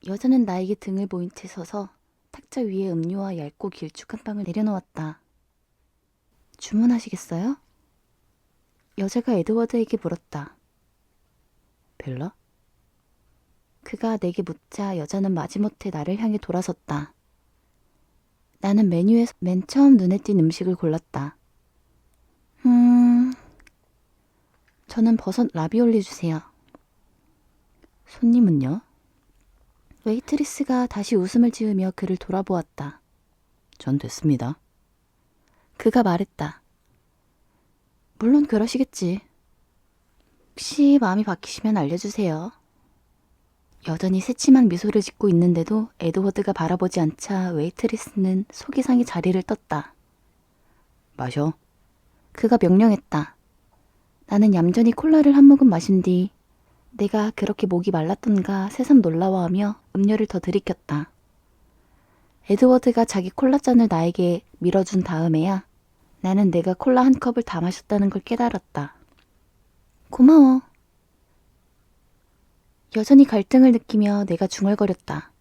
여자는 나에게 등을 보인 채 서서 탁자 위에 음료와 얇고 길쭉한 빵을 내려놓았다. 주문하시겠어요? 여자가 에드워드에게 물었다. 벨라? 그가 내게 묻자 여자는 마지못해 나를 향해 돌아섰다. 나는 메뉴에서 맨 처음 눈에 띈 음식을 골랐다. 저는 버섯 라비올리 주세요. 손님은요? 웨이트리스가 다시 웃음을 지으며 그를 돌아보았다. 전 됐습니다. 그가 말했다. 물론 그러시겠지. 혹시 마음이 바뀌시면 알려주세요. 여전히 새침한 미소를 짓고 있는데도 에드워드가 바라보지 않자 웨이트리스는 속이 상해 자리를 떴다. 마셔. 그가 명령했다. 나는 얌전히 콜라를 한 모금 마신 뒤 내가 그렇게 목이 말랐던가 새삼 놀라워하며 음료를 더 들이켰다. 에드워드가 자기 콜라잔을 나에게 밀어준 다음에야 나는 내가 콜라 한 컵을 다 마셨다는 걸 깨달았다. 고마워. 여전히 갈등을 느끼며 내가 중얼거렸다.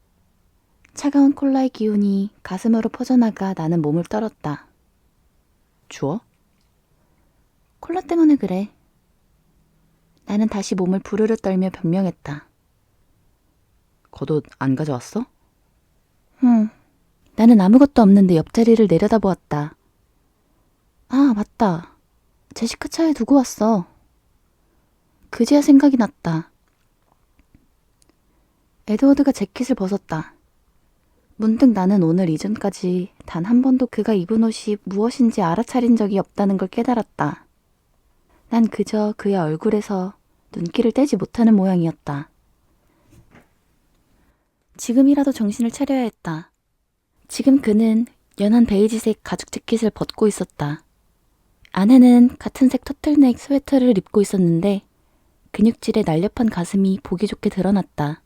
차가운 콜라의 기운이 가슴으로 퍼져나가 나는 몸을 떨었다. 추워? 콜라 때문에 그래. 나는 다시 몸을 부르르 떨며 변명했다. 겉옷 안 가져왔어? 나는 아무것도 없는데 옆자리를 내려다보았다. 아, 맞다. 제시카 차에 두고 왔어. 그제야 생각이 났다. 에드워드가 재킷을 벗었다. 문득 나는 오늘 이전까지 단 한 번도 그가 입은 옷이 무엇인지 알아차린 적이 없다는 걸 깨달았다. 난 그저 그의 얼굴에서 눈길을 떼지 못하는 모양이었다. 지금이라도 정신을 차려야 했다. 지금 그는 연한 베이지색 가죽 재킷을 벗고 있었다. 안에는 같은 색 터틀넥 스웨터를 입고 있었는데 근육질의 날렵한 가슴이 보기 좋게 드러났다.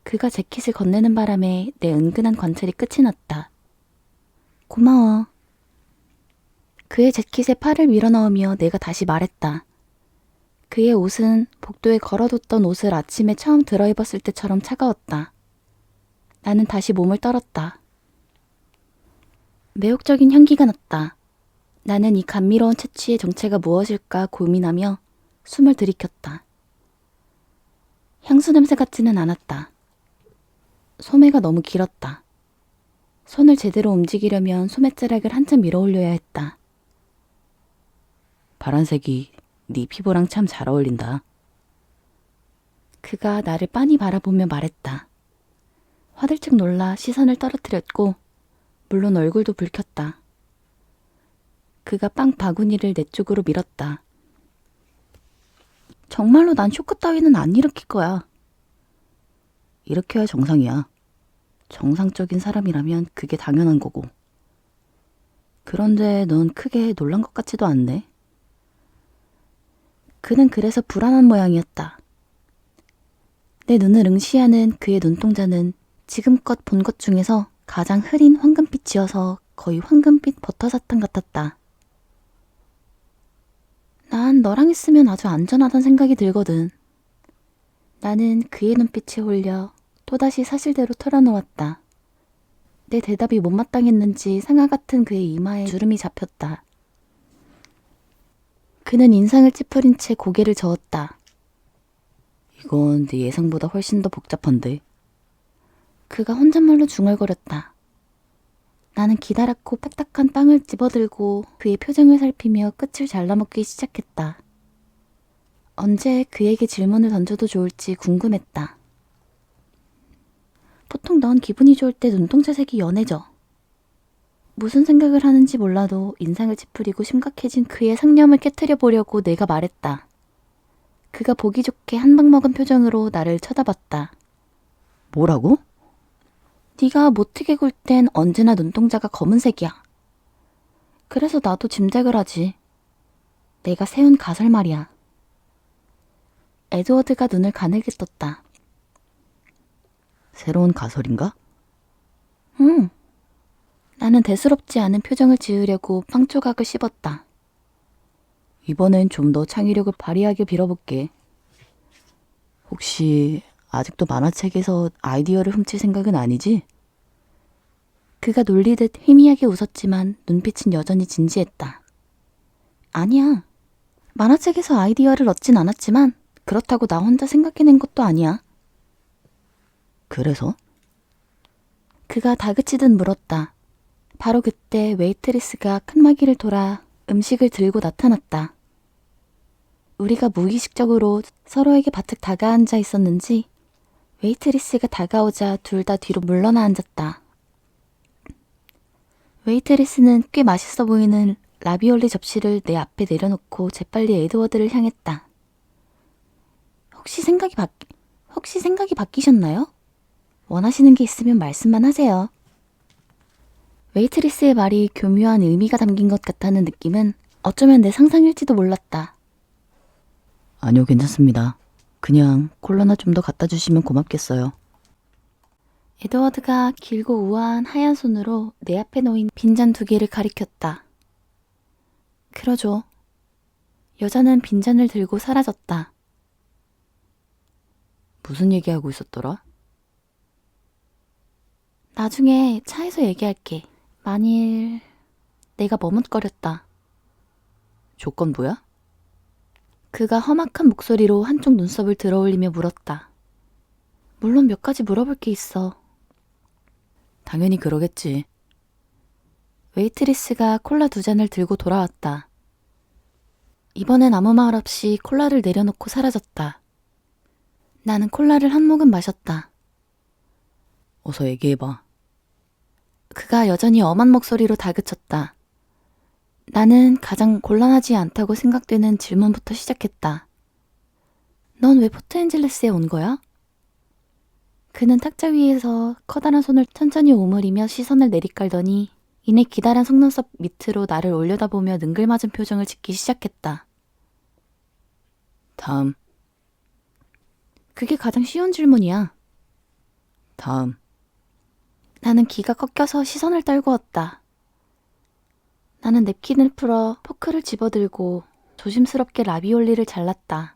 그가 재킷을 건네는 바람에 내 은근한 관찰이 끝이 났다. 고마워. 그의 재킷에 팔을 밀어넣으며 내가 다시 말했다. 그의 옷은 복도에 걸어뒀던 옷을 아침에 처음 들어입었을 때처럼 차가웠다. 나는 다시 몸을 떨었다. 매혹적인 향기가 났다. 나는 이 감미로운 채취의 정체가 무엇일까 고민하며 숨을 들이켰다. 향수 냄새 같지는 않았다. 소매가 너무 길었다. 손을 제대로 움직이려면 소매자락을 한참 밀어 올려야 했다. 파란색이 네 피부랑 참 잘 어울린다. 그가 나를 빤히 바라보며 말했다. 화들짝 놀라 시선을 떨어뜨렸고 물론 얼굴도 붉혔다. 그가 빵 바구니를 내 쪽으로 밀었다. 정말로 난 쇼크 따위는 안 일으킬 거야. 이렇게 해야 정상이야. 정상적인 사람이라면 그게 당연한 거고. 그런데 넌 크게 놀란 것 같지도 않네. 그는 그래서 불안한 모양이었다. 내 눈을 응시하는 그의 눈동자는 지금껏 본 것 중에서 가장 흐린 황금빛이어서 거의 황금빛 버터사탕 같았다. 난 너랑 있으면 아주 안전하단 생각이 들거든. 나는 그의 눈빛에 홀려 또다시 사실대로 털어놓았다. 내 대답이 못마땅했는지 상아 같은 그의 이마에 주름이 잡혔다. 그는 인상을 찌푸린 채 고개를 저었다. 이건 네 예상보다 훨씬 더 복잡한데. 그가 혼잣말로 중얼거렸다. 나는 기다랗고 딱딱한 빵을 집어들고 그의 표정을 살피며 끝을 잘라먹기 시작했다. 언제 그에게 질문을 던져도 좋을지 궁금했다. 보통 넌 기분이 좋을 때 눈동자 색이 연해져. 무슨 생각을 하는지 몰라도 인상을 찌푸리고 심각해진 그의 상념을 깨트려 보려고 내가 말했다. 그가 보기 좋게 한 방 먹은 표정으로 나를 쳐다봤다. 뭐라고? 네가 못되게 굴 땐 언제나 눈동자가 검은색이야. 그래서 나도 짐작을 하지. 내가 세운 가설 말이야. 에드워드가 눈을 가늘게 떴다. 새로운 가설인가? 응. 나는 대수롭지 않은 표정을 지으려고 빵 조각을 씹었다. 이번엔 좀 더 창의력을 발휘하게 빌어볼게. 혹시 아직도 만화책에서 아이디어를 훔칠 생각은 아니지? 그가 놀리듯 희미하게 웃었지만 눈빛은 여전히 진지했다. 아니야. 만화책에서 아이디어를 얻진 않았지만 그렇다고 나 혼자 생각해낸 것도 아니야. 그래서? 그가 다그치듯 물었다. 바로 그때 웨이트리스가 칸막이를 돌아 음식을 들고 나타났다. 우리가 무의식적으로 서로에게 바짝 다가앉아 있었는지 웨이트리스가 다가오자 둘 다 뒤로 물러나 앉았다. 웨이트리스는 꽤 맛있어 보이는 라비올리 접시를 내 앞에 내려놓고 재빨리 에드워드를 향했다. 혹시 생각이 바뀌셨나요? 원하시는 게 있으면 말씀만 하세요. 웨이트리스의 말이 교묘한 의미가 담긴 것 같다는 느낌은 어쩌면 내 상상일지도 몰랐다. 아니요, 괜찮습니다. 그냥 콜라나 좀 더 갖다 주시면 고맙겠어요. 에드워드가 길고 우아한 하얀 손으로 내 앞에 놓인 빈잔 2개를 가리켰다. 그러죠. 여자는 빈잔을 들고 사라졌다. 무슨 얘기하고 있었더라? 나중에 차에서 얘기할게. 만일 내가 머뭇거렸다. 조건부야? 그가 험악한 목소리로 한쪽 눈썹을 들어올리며 물었다. 물론 몇 가지 물어볼 게 있어. 당연히 그러겠지. 웨이트리스가 콜라 2잔을 들고 돌아왔다. 이번엔 아무 말 없이 콜라를 내려놓고 사라졌다. 나는 콜라를 한 모금 마셨다. 어서 얘기해봐. 그가 여전히 엄한 목소리로 다그쳤다. 나는 가장 곤란하지 않다고 생각되는 질문부터 시작했다. 넌 왜 포트앤젤레스에 온 거야? 그는 탁자 위에서 커다란 손을 천천히 오므리며 시선을 내리깔더니 이내 기다란 속눈썹 밑으로 나를 올려다보며 능글맞은 표정을 짓기 시작했다. 다음. 그게 가장 쉬운 질문이야. 다음. 나는 기가 꺾여서 시선을 떨구었다. 나는 냅킨을 풀어 포크를 집어들고 조심스럽게 라비올리를 잘랐다.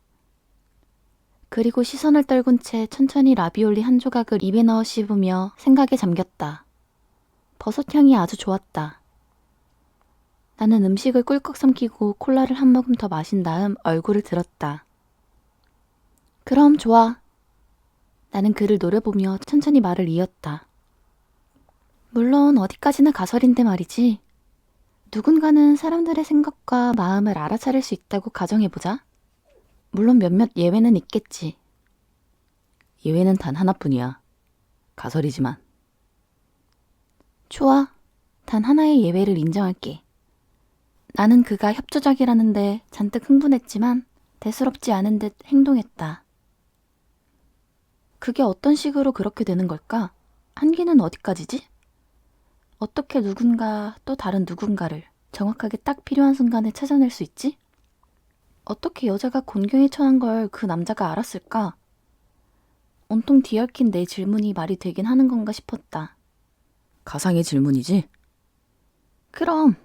그리고 시선을 떨군 채 천천히 라비올리 한 조각을 입에 넣어 씹으며 생각에 잠겼다. 버섯향이 아주 좋았다. 나는 음식을 꿀꺽 삼키고 콜라를 한 모금 더 마신 다음 얼굴을 들었다. 그럼 좋아. 나는 그를 노려보며 천천히 말을 이었다. 물론 어디까지나 가설인데 말이지. 누군가는 사람들의 생각과 마음을 알아차릴 수 있다고 가정해보자. 물론 몇몇 예외는 있겠지. 예외는 단 하나뿐이야. 가설이지만. 좋아. 단 하나의 예외를 인정할게. 나는 그가 협조적이라는데 잔뜩 흥분했지만 대수롭지 않은 듯 행동했다. 그게 어떤 식으로 그렇게 되는 걸까? 한계는 어디까지지? 어떻게 누군가 또 다른 누군가를 정확하게 딱 필요한 순간에 찾아낼 수 있지? 어떻게 여자가 곤경에 처한 걸 그 남자가 알았을까? 온통 뒤얽힌 내 질문이 말이 되긴 하는 건가 싶었다. 가상의 질문이지? 그럼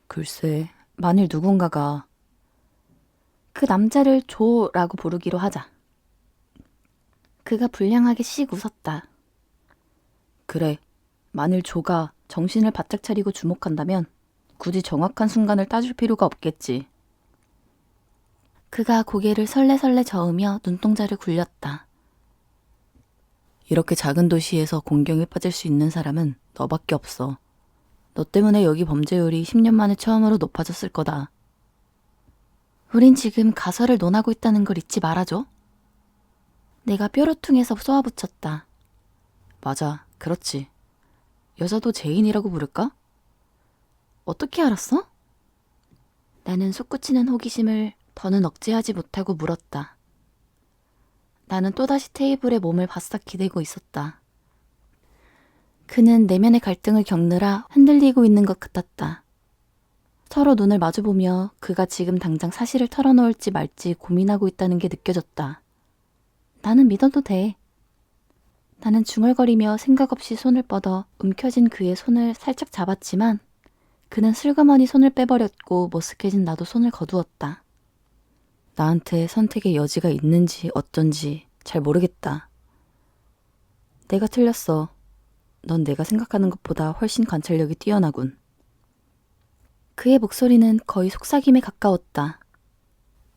글쎄, 만일 누군가가 그 남자를 조라고 부르기로 하자. 그가 불량하게 씩 웃었다. 그래, 만일 조가 정신을 바짝 차리고 주목한다면 굳이 정확한 순간을 따질 필요가 없겠지. 그가 고개를 설레설레 저으며 눈동자를 굴렸다. 이렇게 작은 도시에서 공경에 빠질 수 있는 사람은 너밖에 없어. 너 때문에 여기 범죄율이 10년 만에 처음으로 높아졌을 거다. 우린 지금 가설을 논하고 있다는 걸 잊지 말아줘. 내가 뾰루퉁해서 쏘아붙였다. 맞아, 그렇지. 여자도 제인이라고 부를까? 어떻게 알았어? 나는 솟구치는 호기심을 더는 억제하지 못하고 물었다. 나는 또다시 테이블에 몸을 바싹 기대고 있었다. 그는 내면의 갈등을 겪느라 흔들리고 있는 것 같았다. 서로 눈을 마주보며 그가 지금 당장 사실을 털어놓을지 말지 고민하고 있다는 게 느껴졌다. 나는 믿어도 돼. 나는 중얼거리며 생각 없이 손을 뻗어 움켜진 그의 손을 살짝 잡았지만 그는 슬그머니 손을 빼버렸고 머쓱해진 나도 손을 거두었다. 나한테 선택의 여지가 있는지 어쩐지 잘 모르겠다. 내가 틀렸어. 넌 내가 생각하는 것보다 훨씬 관찰력이 뛰어나군. 그의 목소리는 거의 속삭임에 가까웠다.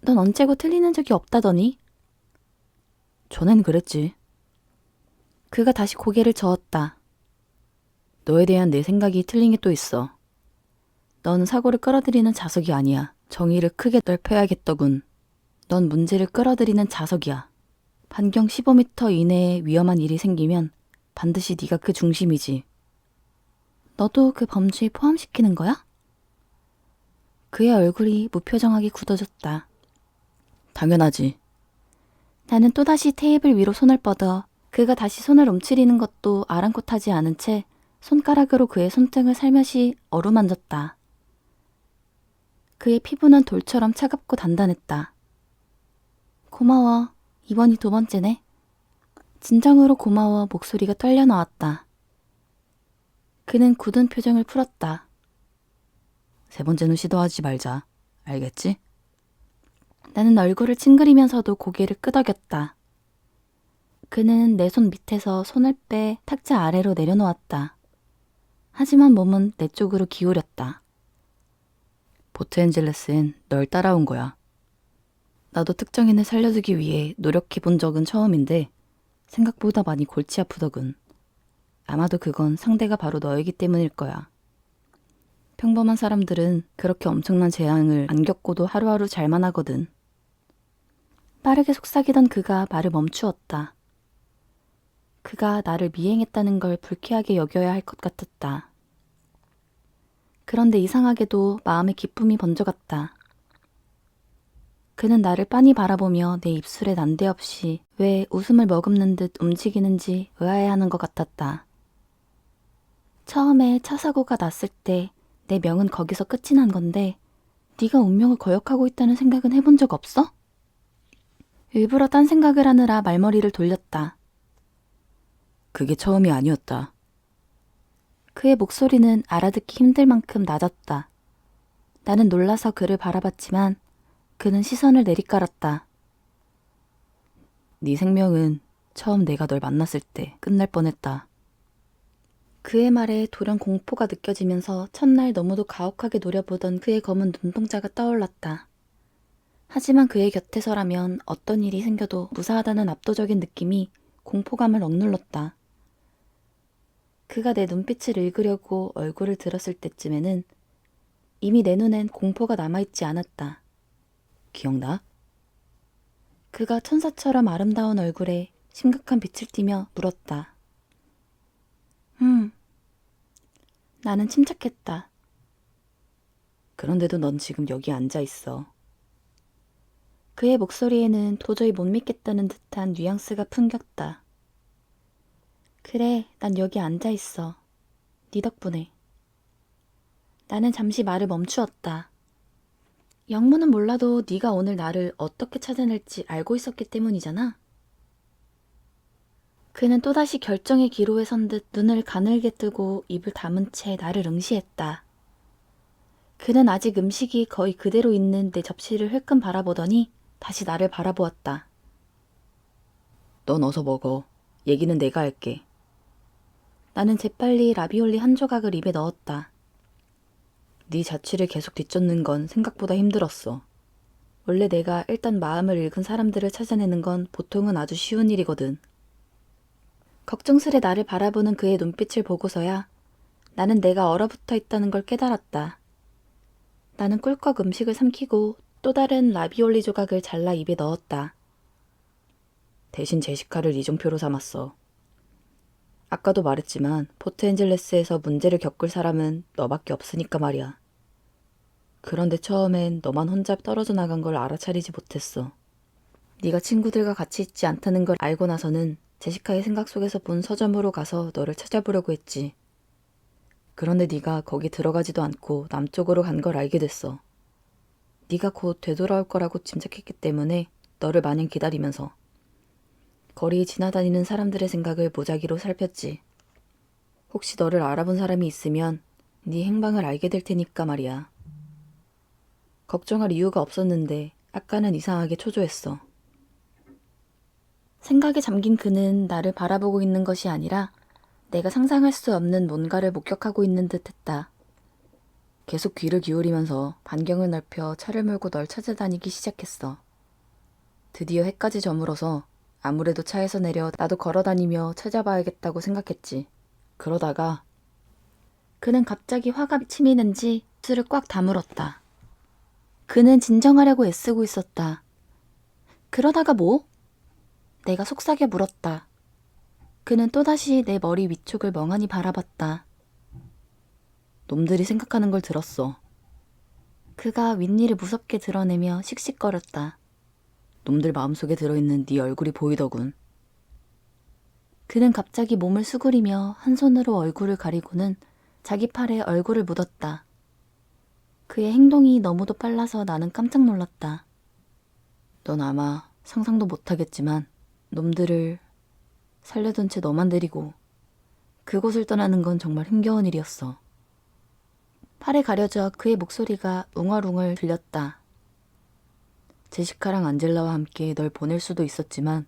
넌 언제고 틀리는 적이 없다더니? 전엔 그랬지. 그가 다시 고개를 저었다. 너에 대한 내 생각이 틀린 게 또 있어. 넌 사고를 끌어들이는 자석이 아니야. 정의를 크게 넓혀야겠더군. 넌 문제를 끌어들이는 자석이야. 반경 15m 이내에 위험한 일이 생기면 반드시 네가 그 중심이지. 너도 그 범주에 포함시키는 거야? 그의 얼굴이 무표정하게 굳어졌다. 당연하지. 나는 또다시 테이블 위로 손을 뻗어 그가 다시 손을 움츠리는 것도 아랑곳하지 않은 채 손가락으로 그의 손등을 살며시 어루만졌다. 그의 피부는 돌처럼 차갑고 단단했다. 고마워. 이번이 2번째네. 진정으로 고마워 목소리가 떨려 나왔다. 그는 굳은 표정을 풀었다. 3번째는 시도하지 말자. 알겠지? 나는 얼굴을 찡그리면서도 고개를 끄덕였다. 그는 내 손 밑에서 손을 빼 탁자 아래로 내려놓았다. 하지만 몸은 내 쪽으로 기울였다. 포트엔젤레스엔 널 따라온 거야. 나도 특정인을 살려주기 위해 노력해본 적은 처음인데 생각보다 많이 골치 아프더군. 아마도 그건 상대가 바로 너이기 때문일 거야. 평범한 사람들은 그렇게 엄청난 재앙을 안 겪고도 하루하루 잘만 하거든. 빠르게 속삭이던 그가 말을 멈추었다. 그가 나를 미행했다는 걸 불쾌하게 여겨야 할 것 같았다. 그런데 이상하게도 마음에 기쁨이 번져갔다. 그는 나를 빤히 바라보며 내 입술에 난데없이 왜 웃음을 머금는 듯 움직이는지 의아해하는 것 같았다. 처음에 차 사고가 났을 때 내 명은 거기서 끝이 난 건데 네가 운명을 거역하고 있다는 생각은 해본 적 없어? 일부러 딴 생각을 하느라 말머리를 돌렸다. 그게 처음이 아니었다. 그의 목소리는 알아듣기 힘들 만큼 낮았다. 나는 놀라서 그를 바라봤지만 그는 시선을 내리깔았다. 네 생명은 처음 내가 널 만났을 때 끝날 뻔했다. 그의 말에 돌연 공포가 느껴지면서 첫날 너무도 가혹하게 노려보던 그의 검은 눈동자가 떠올랐다. 하지만 그의 곁에서라면 어떤 일이 생겨도 무사하다는 압도적인 느낌이 공포감을 억눌렀다. 그가 내 눈빛을 읽으려고 얼굴을 들었을 때쯤에는 이미 내 눈엔 공포가 남아있지 않았다. 기억나? 그가 천사처럼 아름다운 얼굴에 심각한 빛을 띠며 물었다. 나는 침착했다. 그런데도 넌 지금 여기 앉아 있어. 그의 목소리에는 도저히 못 믿겠다는 듯한 뉘앙스가 풍겼다. 그래, 난 여기 앉아 있어. 네 덕분에. 나는 잠시 말을 멈추었다. 영문은 몰라도 네가 오늘 나를 어떻게 찾아낼지 알고 있었기 때문이잖아. 그는 또다시 결정의 기로에 선 듯 눈을 가늘게 뜨고 입을 다문 채 나를 응시했다. 그는 아직 음식이 거의 그대로 있는 내 접시를 흘끔 바라보더니 다시 나를 바라보았다. 넌 어서 먹어. 얘기는 내가 할게. 나는 재빨리 라비올리 한 조각을 입에 넣었다. 네 자취를 계속 뒤쫓는 건 생각보다 힘들었어. 원래 내가 일단 마음을 읽은 사람들을 찾아내는 건 보통은 아주 쉬운 일이거든. 걱정스레 나를 바라보는 그의 눈빛을 보고서야 나는 내가 얼어붙어 있다는 걸 깨달았다. 나는 꿀꺽 음식을 삼키고 또 다른 라비올리 조각을 잘라 입에 넣었다. 대신 제시카를 이정표로 삼았어. 아까도 말했지만 포트엔젤레스에서 문제를 겪을 사람은 너밖에 없으니까 말이야. 그런데 처음엔 너만 혼자 떨어져 나간 걸 알아차리지 못했어. 네가 친구들과 같이 있지 않다는 걸 알고 나서는 제시카의 생각 속에서 본 서점으로 가서 너를 찾아보려고 했지. 그런데 네가 거기 들어가지도 않고 남쪽으로 간 걸 알게 됐어. 네가 곧 되돌아올 거라고 짐작했기 때문에 너를 마냥 기다리면서 거리 지나다니는 사람들의 생각을 무작위로 살폈지. 혹시 너를 알아본 사람이 있으면 네 행방을 알게 될 테니까 말이야. 걱정할 이유가 없었는데 아까는 이상하게 초조했어. 생각에 잠긴 그는 나를 바라보고 있는 것이 아니라 내가 상상할 수 없는 뭔가를 목격하고 있는 듯했다. 계속 귀를 기울이면서 반경을 넓혀 차를 몰고 널 찾아다니기 시작했어. 드디어 해까지 저물어서 아무래도 차에서 내려 나도 걸어다니며 찾아봐야겠다고 생각했지. 그러다가 그는 갑자기 화가 치미는지 입술을 꽉 다물었다. 그는 진정하려고 애쓰고 있었다. 그러다가 뭐? 내가 속삭여 물었다. 그는 또다시 내 머리 위쪽을 멍하니 바라봤다. 놈들이 생각하는 걸 들었어. 그가 윗니를 무섭게 드러내며 씩씩거렸다. 놈들 마음속에 들어있는 네 얼굴이 보이더군. 그는 갑자기 몸을 수그리며 한 손으로 얼굴을 가리고는 자기 팔에 얼굴을 묻었다. 그의 행동이 너무도 빨라서 나는 깜짝 놀랐다. 넌 아마 상상도 못하겠지만 놈들을 살려둔 채 너만 데리고 그곳을 떠나는 건 정말 힘겨운 일이었어. 팔에 가려져 그의 목소리가 웅얼웅얼 들렸다. 제시카랑 안젤라와 함께 널 보낼 수도 있었지만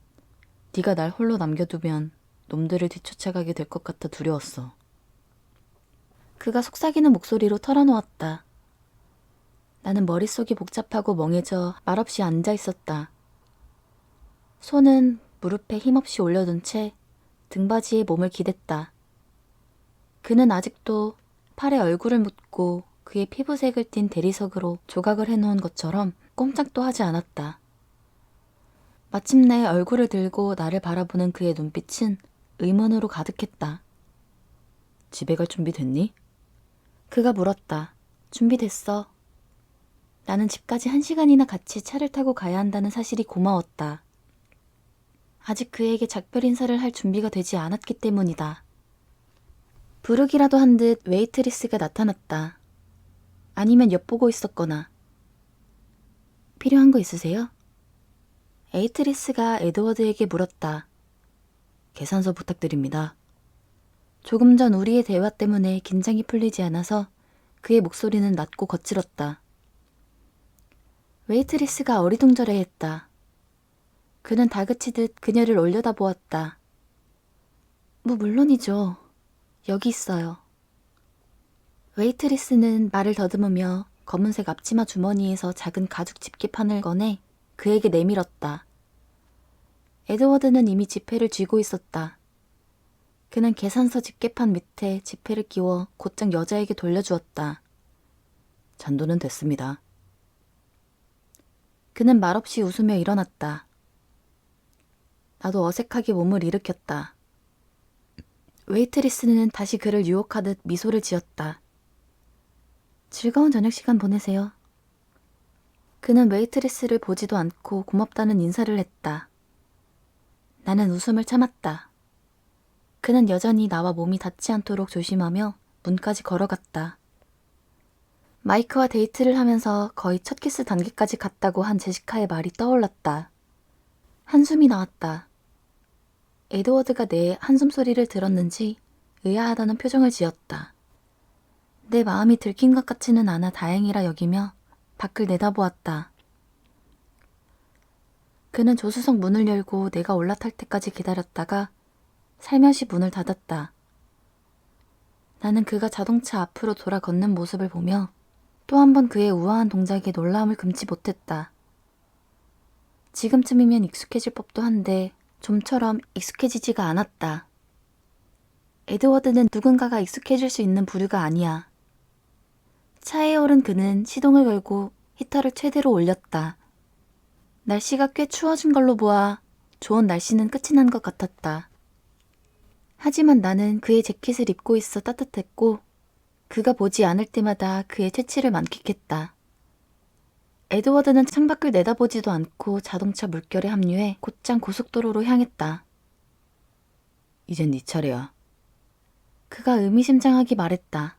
네가 날 홀로 남겨두면 놈들을 뒤쫓아가게 될 것 같아 두려웠어. 그가 속삭이는 목소리로 털어놓았다. 나는 머릿속이 복잡하고 멍해져 말없이 앉아 있었다. 손은 무릎에 힘없이 올려둔 채 등받이에 몸을 기댔다. 그는 아직도 팔에 얼굴을 묻고 그의 피부색을 띤 대리석으로 조각을 해놓은 것처럼 꼼짝도 하지 않았다. 마침내 얼굴을 들고 나를 바라보는 그의 눈빛은 의문으로 가득했다. 집에 갈 준비 됐니? 그가 물었다. 준비됐어. 나는 집까지 1시간이나 같이 차를 타고 가야 한다는 사실이 고마웠다. 아직 그에게 작별 인사를 할 준비가 되지 않았기 때문이다. 부르기라도 한 듯 웨이트리스가 나타났다. 아니면 엿보고 있었거나. 필요한 거 있으세요? 에이트리스가 에드워드에게 물었다. 계산서 부탁드립니다. 조금 전 우리의 대화 때문에 긴장이 풀리지 않아서 그의 목소리는 낮고 거칠었다. 웨이트리스가 어리둥절해했다. 그는 다그치듯 그녀를 올려다보았다. 물론이죠. 여기 있어요. 웨이트리스는 말을 더듬으며 검은색 앞치마 주머니에서 작은 가죽 집게판을 꺼내 그에게 내밀었다. 에드워드는 이미 지폐를 쥐고 있었다. 그는 계산서 집게판 밑에 지폐를 끼워 곧장 여자에게 돌려주었다. 잔돈은 됐습니다. 그는 말없이 웃으며 일어났다. 나도 어색하게 몸을 일으켰다. 웨이트리스는 다시 그를 유혹하듯 미소를 지었다. 즐거운 저녁 시간 보내세요. 그는 웨이트리스를 보지도 않고 고맙다는 인사를 했다. 나는 웃음을 참았다. 그는 여전히 나와 몸이 닿지 않도록 조심하며 문까지 걸어갔다. 마이크와 데이트를 하면서 거의 첫 키스 단계까지 갔다고 한 제시카의 말이 떠올랐다. 한숨이 나왔다. 에드워드가 내 한숨 소리를 들었는지 의아하다는 표정을 지었다. 내 마음이 들킨 것 같지는 않아 다행이라 여기며 밖을 내다보았다. 그는 조수석 문을 열고 내가 올라탈 때까지 기다렸다가 살며시 문을 닫았다. 나는 그가 자동차 앞으로 돌아 걷는 모습을 보며 또 한 번 그의 우아한 동작에 놀라움을 금치 못했다. 지금쯤이면 익숙해질 법도 한데 좀처럼 익숙해지지가 않았다. 에드워드는 누군가가 익숙해질 수 있는 부류가 아니야. 차에 오른 그는 시동을 걸고 히터를 최대로 올렸다. 날씨가 꽤 추워진 걸로 보아 좋은 날씨는 끝이 난 것 같았다. 하지만 나는 그의 재킷을 입고 있어 따뜻했고 그가 보지 않을 때마다 그의 채취를 만끽했다. 에드워드는 창밖을 내다보지도 않고 자동차 물결에 합류해 곧장 고속도로로 향했다. 이젠 네 차례야. 그가 의미심장하게 말했다.